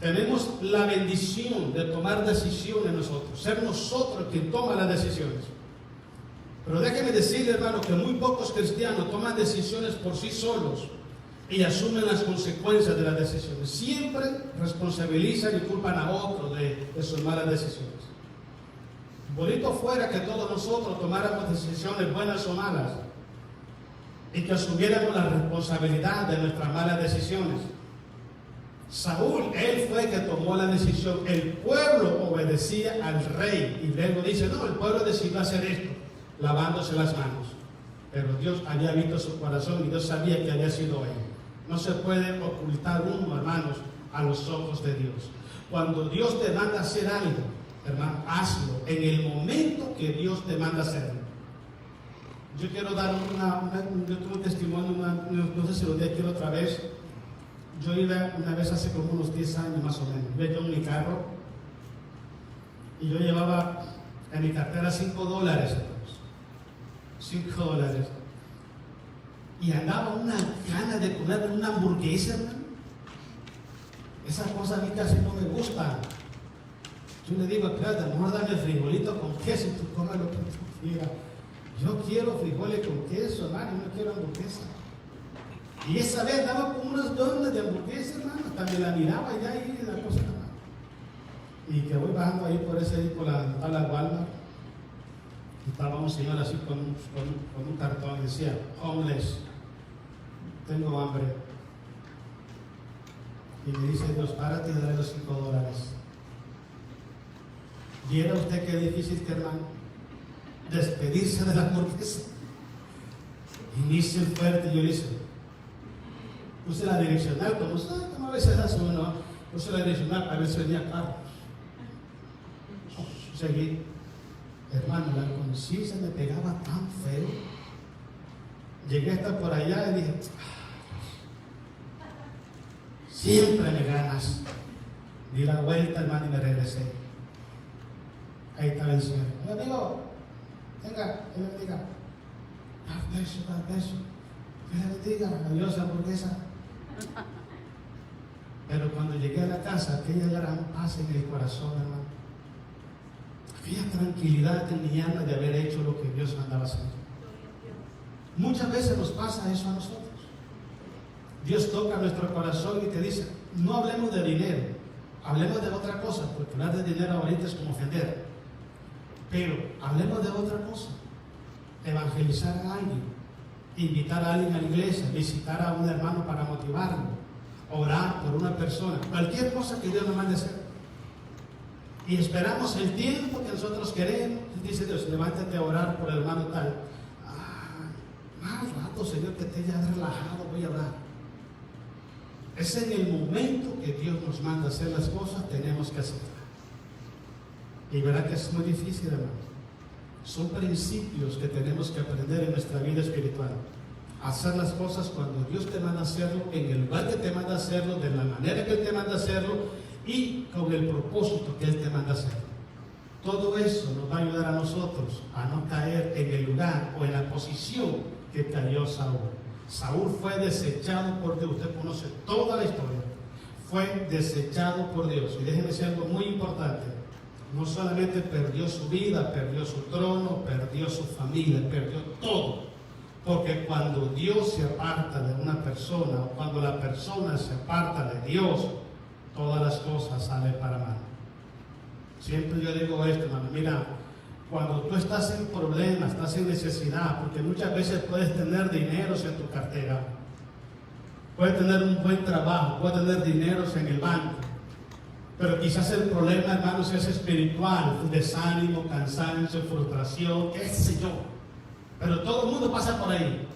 tenemos la bendición de tomar decisiones nosotros, ser nosotros quien toma las decisiones. Pero déjeme decirle, hermano, que muy pocos cristianos toman decisiones por sí solos y asumen las consecuencias de las decisiones. Siempre responsabilizan y culpan a otros de sus malas decisiones. Bonito fuera que todos nosotros tomáramos decisiones buenas o malas y que asumiéramos la responsabilidad de nuestras malas decisiones. Saúl, él fue el que tomó la decisión. El pueblo obedecía al rey y luego dice: no, el pueblo decidió hacer esto, lavándose las manos. Pero Dios había visto su corazón y Dios sabía que había sido él. No se puede ocultar uno, hermanos, a los ojos de Dios. Cuando Dios te manda a hacer algo, hermano, hazlo en el momento que Dios te manda a hacerlo. Yo quiero dar yo tuve un testimonio, no sé si lo quiero otra vez. Yo iba una vez hace como unos 10 años más o menos. Iba yo en mi carro y yo llevaba en mi cartera $5, hermanos. $5. Y andaba una gana de comer una hamburguesa, hermano. Esas cosas a mí casi no me gustan. Yo le digo: claro, a lo mejor dame frijolito con queso y tú comes lo que tú quieras. Yo quiero frijoles con queso, hermano, no quiero hamburguesa. Y esa vez daba como unas donas de hamburguesa, hermano, hasta me la miraba ya y la cosa, hermano. Y que voy bajando ahí por la Walmart. Estaba un señor así con un cartón, decía, homeless, tengo hambre. Y le dice Dios, párate y dale los $5. ¿Viera usted qué difícil, que hermano? Despedirse de la corteza. Inicio fuerte, yo le hice. Puse la direccional, como a veces hace uno, puse la direccional para ver si venía carros. Seguí. Hermano, la conciencia me pegaba tan feo. Llegué hasta por allá y dije, siempre me ganas. Di la vuelta, hermano, y me regresé. Ahí estaba el Señor. Mi amigo, venga, que le bendiga. Da beso. Que le bendiga, adiós, hamburguesa. Pero cuando llegué a la casa, aquella gran paz en el corazón, hermano. Aquella tranquilidad en mi alma de haber hecho lo que Dios mandaba hacer. Muchas veces nos pasa eso a nosotros. Dios toca nuestro corazón y te dice, no hablemos de dinero, hablemos de otra cosa, porque hablar de dinero ahorita es como ofender. Pero hablemos de otra cosa. Evangelizar a alguien, invitar a alguien a la iglesia, visitar a un hermano para motivarlo, orar por una persona, cualquier cosa que Dios nos mande a hacer. Y esperamos el tiempo que nosotros queremos. Dice Dios, levántate a orar por el hermano tal. Más rato, Señor, que te haya relajado, voy a orar. Es en el momento que Dios nos manda a hacer las cosas, tenemos que hacerlas. Y verá que es muy difícil, hermano. Son principios que tenemos que aprender en nuestra vida espiritual. Hacer las cosas cuando Dios te manda a hacerlo, en el lugar que te manda a hacerlo, de la manera que Él te manda a hacerlo y con el propósito que Él te manda a hacerlo. Todo eso nos va a ayudar a nosotros a no caer en el lugar o en la posición que cayó Saúl. Saúl fue desechado por Dios. Usted conoce toda la historia. Fue desechado por Dios. Y déjenme decir algo muy importante. No solamente perdió su vida, perdió su trono, perdió su familia, perdió todo. Porque cuando Dios se aparta de una persona, o cuando la persona se aparta de Dios, todas las cosas salen para mal. Siempre yo digo esto, hermano, mira, cuando tú estás en problemas, estás en necesidad, porque muchas veces puedes tener dineros en tu cartera, puedes tener un buen trabajo, puedes tener dineros en el banco, pero quizás el problema, hermanos, es espiritual, desánimo, cansancio, frustración, qué sé yo. Pero todo el mundo pasa por ahí.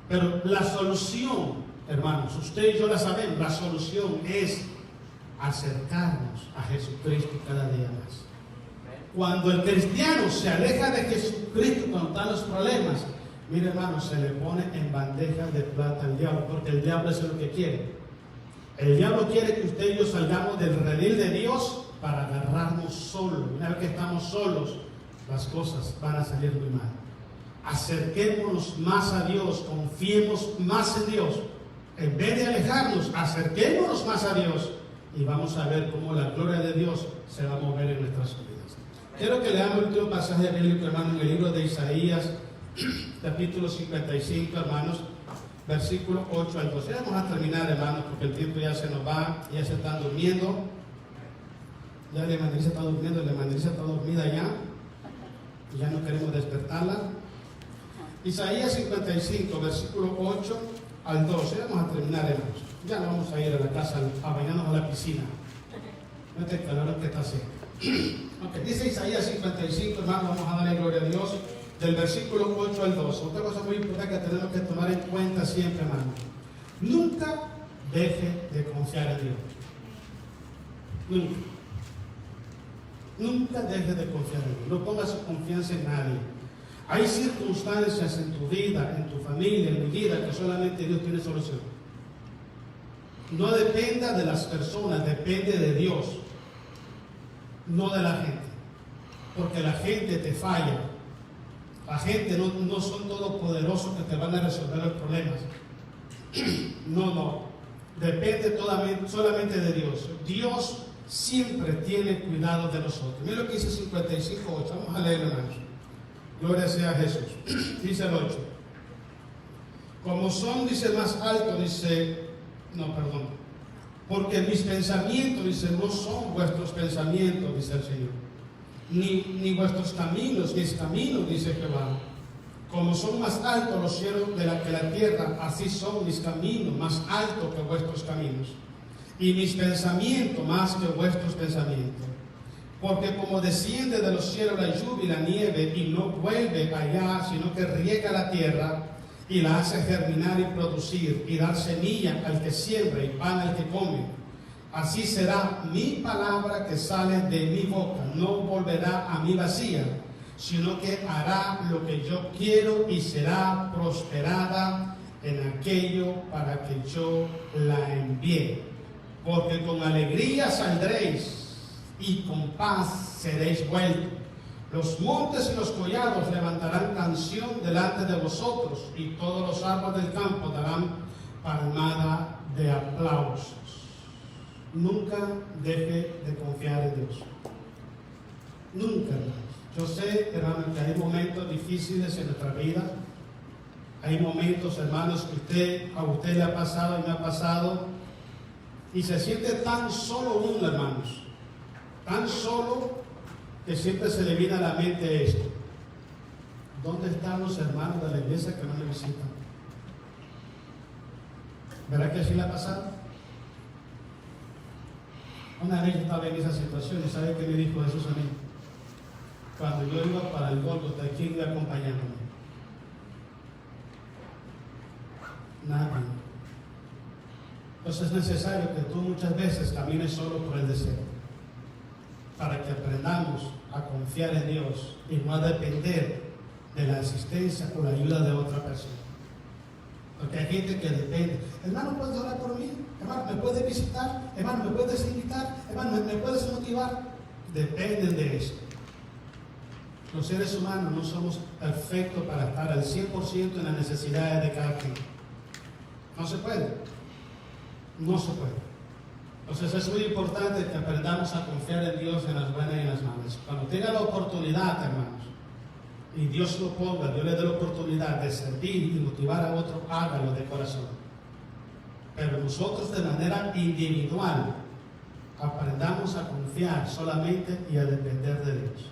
Pero la solución, hermanos, usted y yo la sabemos, la solución es acercarnos a Jesucristo cada día más. Cuando el cristiano se aleja de Jesucristo cuando están los problemas, mire, hermano, se le pone en bandeja de plata al diablo, porque el diablo es lo que quiere. El diablo quiere que usted y yo salgamos del redil de Dios para agarrarnos solos. Una vez que estamos solos, las cosas van a salir muy mal. Acerquémonos más a Dios, confiemos más en Dios. En vez de alejarnos, acerquémonos más a Dios y vamos a ver cómo la gloria de Dios se va a mover en nuestras vidas. Quiero que leamos el último pasaje bíblico, hermano, en el libro de Isaías, capítulo 55, hermanos, versículo 8 al 12. Vamos a terminar, hermanos, porque el tiempo ya se nos va, ya se están durmiendo. Ya la Evangelista está durmiendo, la Evangelista está dormida ya no queremos despertarla. Isaías 55, versículo 8 al 12. Vamos a terminar, hermanos. Ya no vamos a ir a la casa a bañarnos a la piscina. No te calor que está haciendo. Okay, dice Isaías 55, hermano, vamos a darle gloria a Dios, del versículo 8 al 12. Otra cosa muy importante que tenemos que tomar en cuenta siempre, hermano. Nunca deje de confiar en Dios. Nunca. Nunca deje de confiar en Dios. No ponga su confianza en nadie. Hay circunstancias en tu vida, en tu familia, en mi vida, que solamente Dios tiene solución. No dependa de las personas, depende de Dios, no de la gente. Porque la gente te falla. La gente no son todopoderosos que te van a resolver los problemas. No. Depende solamente de Dios. Dios siempre tiene cuidado de nosotros. Mira lo que dice 55:8. Vamos a leerlo, hermanos. Gloria sea a Jesús. Dice el 8. Como son, dice, más alto, dice, porque mis pensamientos, dice, no son vuestros pensamientos, dice el Señor. ni vuestros caminos, mis caminos, dice Jehová. Como son más altos los cielos que la tierra, así son mis caminos, más altos que vuestros caminos, y mis pensamientos más que vuestros pensamientos. Porque como desciende de los cielos la lluvia y la nieve, y no vuelve allá, sino que riega la tierra, y la hace germinar y producir, y dar semilla al que siembra y pan al que come, así será mi palabra que sale de mi boca. No volverá a mí vacía, sino que hará lo que yo quiero y será prosperada en aquello para que yo la envíe. Porque con alegría saldréis y con paz seréis vueltos. Los montes y los collados levantarán canción delante de vosotros, y todos los árboles del campo darán palmada de aplausos. Nunca deje de confiar en Dios. Nunca, hermanos. Yo sé, hermanos, que hay momentos difíciles en nuestra vida. Hay momentos, hermanos, que a usted le ha pasado y me ha pasado, y se siente tan solo uno, hermanos. Tan solo que siempre se le viene a la mente esto: ¿dónde están los hermanos de la iglesia que no me visitan? ¿Verdad que así le ha pasado? Una vez yo estaba en esa situación, y ¿sabe qué me dijo Jesús a mí? Cuando yo iba para el Gólgota, ¿quién iba acompañándome? Nadie. Entonces es necesario que tú muchas veces camines solo por el deseo, para que aprendamos a confiar en Dios y no a depender de la asistencia o la ayuda de otra persona. Porque hay gente que depende. Hermano, ¿puedes orar por mí? Hermano, ¿me puedes visitar? Hermano, ¿me puedes invitar? Hermano, ¿me puedes motivar? Dependen de eso. Los seres humanos no somos perfectos para estar al 100% en las necesidades de cada quien. No se puede. No se puede. Entonces es muy importante que aprendamos a confiar en Dios en las buenas y en las malas. Cuando tenga la oportunidad, hermanos, y Dios lo ponga, Dios le dé la oportunidad de servir y motivar a otro, hágalo de corazón. Pero nosotros de manera individual aprendamos a confiar solamente y a depender de Dios.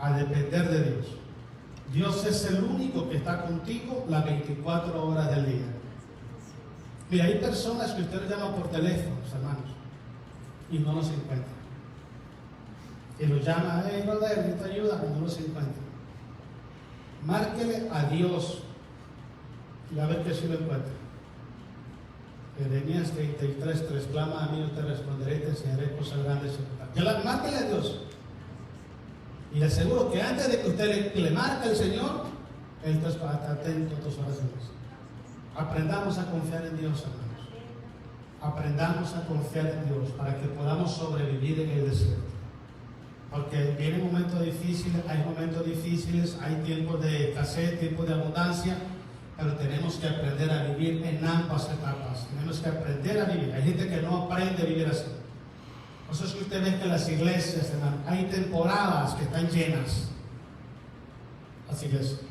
A depender de Dios. Dios es el único que está contigo las 24 horas del día. Mira, hay personas que usted llama por teléfono, hermanos, y no los encuentra. Y los llama: hey, brother, necesito ayuda, y no los encuentra. Márquele a Dios y a ver que sí lo encuentra. Jeremías 33:3: clama a mí, yo te responderé y te enseñaré cosas grandes y ocultas. Márquele a Dios. Y le aseguro que antes de que usted le marque al Señor, Él está atento a tus oraciones. Aprendamos a confiar en Dios, hermanos. Aprendamos a confiar en Dios para que podamos sobrevivir en el desierto. Porque vienen momentos difíciles, hay tiempos de escasez, tiempos de abundancia, pero tenemos que aprender a vivir en ambas etapas. Tenemos que aprender a vivir. Hay gente que no aprende a vivir así. Por eso es que usted ve que en las iglesias, hermano, hay temporadas que están llenas. Las iglesias.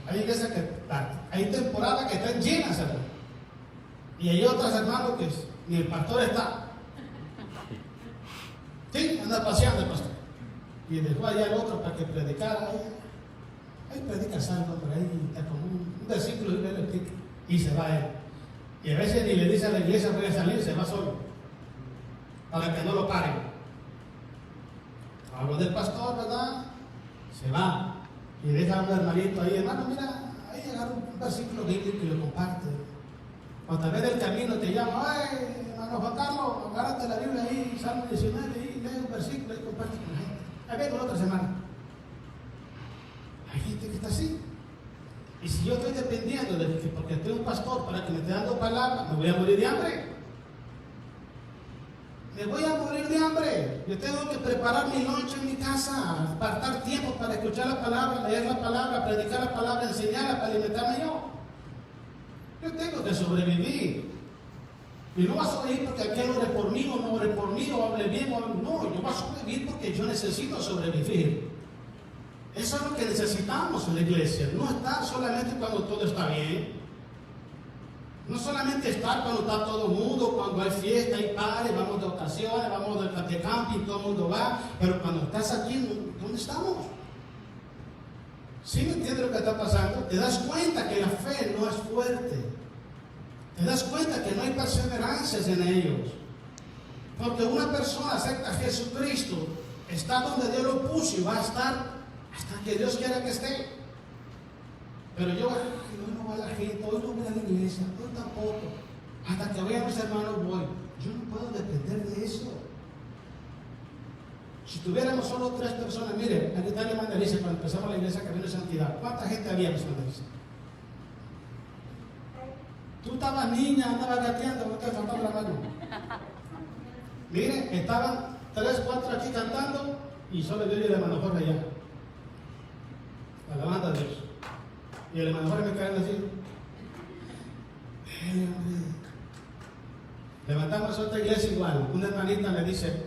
Hay temporadas que están llenas, hermano. Y hay otras, hermano, que ni el pastor está. Sí, anda paseando el pastor. Y dejó allá al otro para que predicara. Ahí predica algo, pero ahí está como un versículo y le explica. Y se va él. Y a veces ni le dice a la iglesia voy a salir, se va solo. Para que no lo paren. Hablo del pastor, ¿verdad? Se va. Y deja a un hermanito ahí, hermano, mira, ahí agarra un versículo bíblico y lo comparte. Cuando a través del camino te llama: ay, hermano Juan Carlos, agárrate la Biblia ahí, Salmo 19, y lee un versículo y comparte con la gente. Ahí vengo la otra semana. Hay gente que está así. Y si yo estoy dependiendo de que porque estoy un pastor para que me esté dando palabra, me voy a morir de hambre. Me voy a morir de hambre. Yo tengo que preparar mi noche en mi casa, apartar tiempo para escuchar la palabra, leer la palabra, predicar la palabra, enseñarla, para alimentarme yo. Yo tengo que sobrevivir. Y no vas a sobrevivir porque aquel ore por mí, o no ore por mí, o hable bien, o no. Yo voy a sobrevivir porque yo necesito sobrevivir. Eso es lo que necesitamos en la iglesia. No estar solamente cuando todo está bien. No solamente estar cuando está todo el mundo, cuando hay fiesta, hay pares, vamos de ocasiones, vamos de camping, todo el mundo va, pero cuando estás aquí, ¿dónde estamos? ¿Sí me entiendes lo que está pasando? Te das cuenta que la fe no es fuerte. Te das cuenta que no hay perseverancias en ellos. Porque una persona acepta a Jesucristo, está donde Dios lo puso y va a estar hasta que Dios quiera que esté. Pero yo, hoy no va la gente, hoy no voy a la iglesia, hoy tampoco. Hasta que vaya a mis hermanos voy. Yo no puedo depender de eso. Si tuviéramos solo 3 personas, mire, aquí está el evangelista cuando empezamos la iglesia Camino de Santidad. ¿Cuánta gente había en el evangelista? Tú estabas niña, andabas gateando, no te faltaba la mano. Mire, estaban 3, 4 aquí cantando y solo yo y el hermano Jorge allá. Alabando a Dios. Y el hermano Jorge me cae así. Levantamos otra iglesia igual. Una hermanita me dice,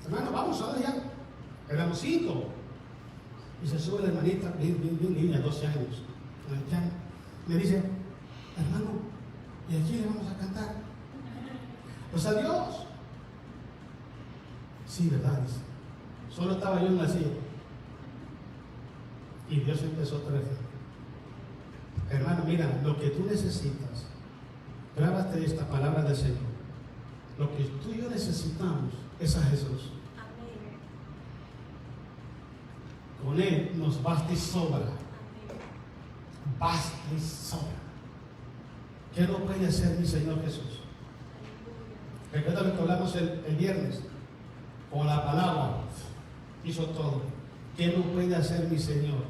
hermano, vamos ahora ya. Éramos 5. Y se sube la hermanita, bien niña, 12 años. Me dice, hermano, ¿y aquí le vamos a cantar? Pues a Dios. Sí, ¿verdad? Dice. Solo estaba yo en la silla. Y Dios empezó a traer. Hermano, mira, lo que tú necesitas, grábate esta palabra del Señor. Lo que tú y yo necesitamos es a Jesús. Amén. Con Él nos basta y sobra. Amén. Basta y sobra. ¿Qué no puede hacer mi Señor Jesús? Recuerda lo que hablamos el viernes. Con la palabra hizo todo. ¿Qué no puede hacer mi Señor?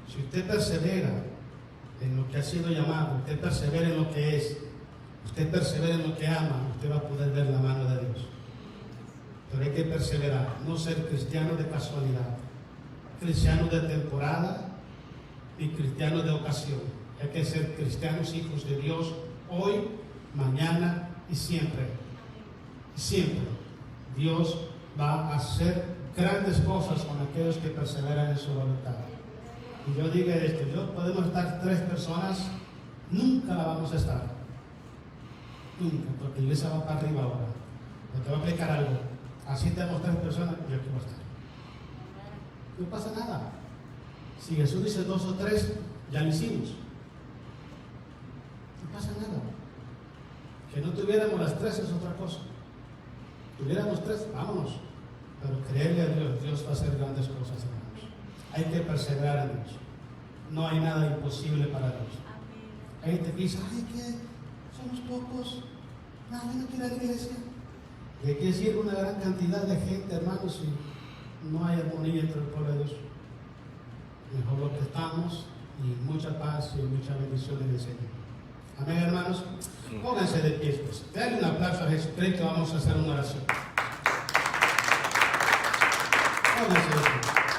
Si usted persevera en lo que ha sido llamado, usted persevera en lo que es, usted persevera en lo que ama, usted va a poder ver la mano de Dios. Pero hay que perseverar, no ser cristiano de casualidad, cristiano de temporada y cristiano de ocasión. Hay que ser cristianos, hijos de Dios, hoy, mañana y siempre. Siempre Dios va a hacer grandes cosas con aquellos que perseveran en su voluntad. Y yo digo esto, podemos estar 3 personas, nunca la vamos a estar. Nunca, porque la iglesia va para arriba ahora. Pero te voy a explicar algo. Así tenemos 3 personas, yo aquí voy a estar. No pasa nada. Si Jesús dice 2 o 3, ya lo hicimos. No pasa nada. Que no tuviéramos las 3 es otra cosa. Tuviéramos 3, vámonos. Pero creerle a Dios, Dios va a hacer grandes cosas, hermanos. Hay que perseverar en Dios. No hay nada imposible para Dios. Hay gente que dice, ay, que somos pocos, nadie no quiere ir a la iglesia. Y aquí sirve una gran cantidad de gente, hermanos, y no hay armonía entre el pueblo de Dios. Mejor lo que estamos, y mucha paz y mucha bendición en el Señor. Amén, hermanos. Pónganse de pie, pues. Denle un aplauso a Jesucristo, vamos a hacer una oración. Pónganse de pie.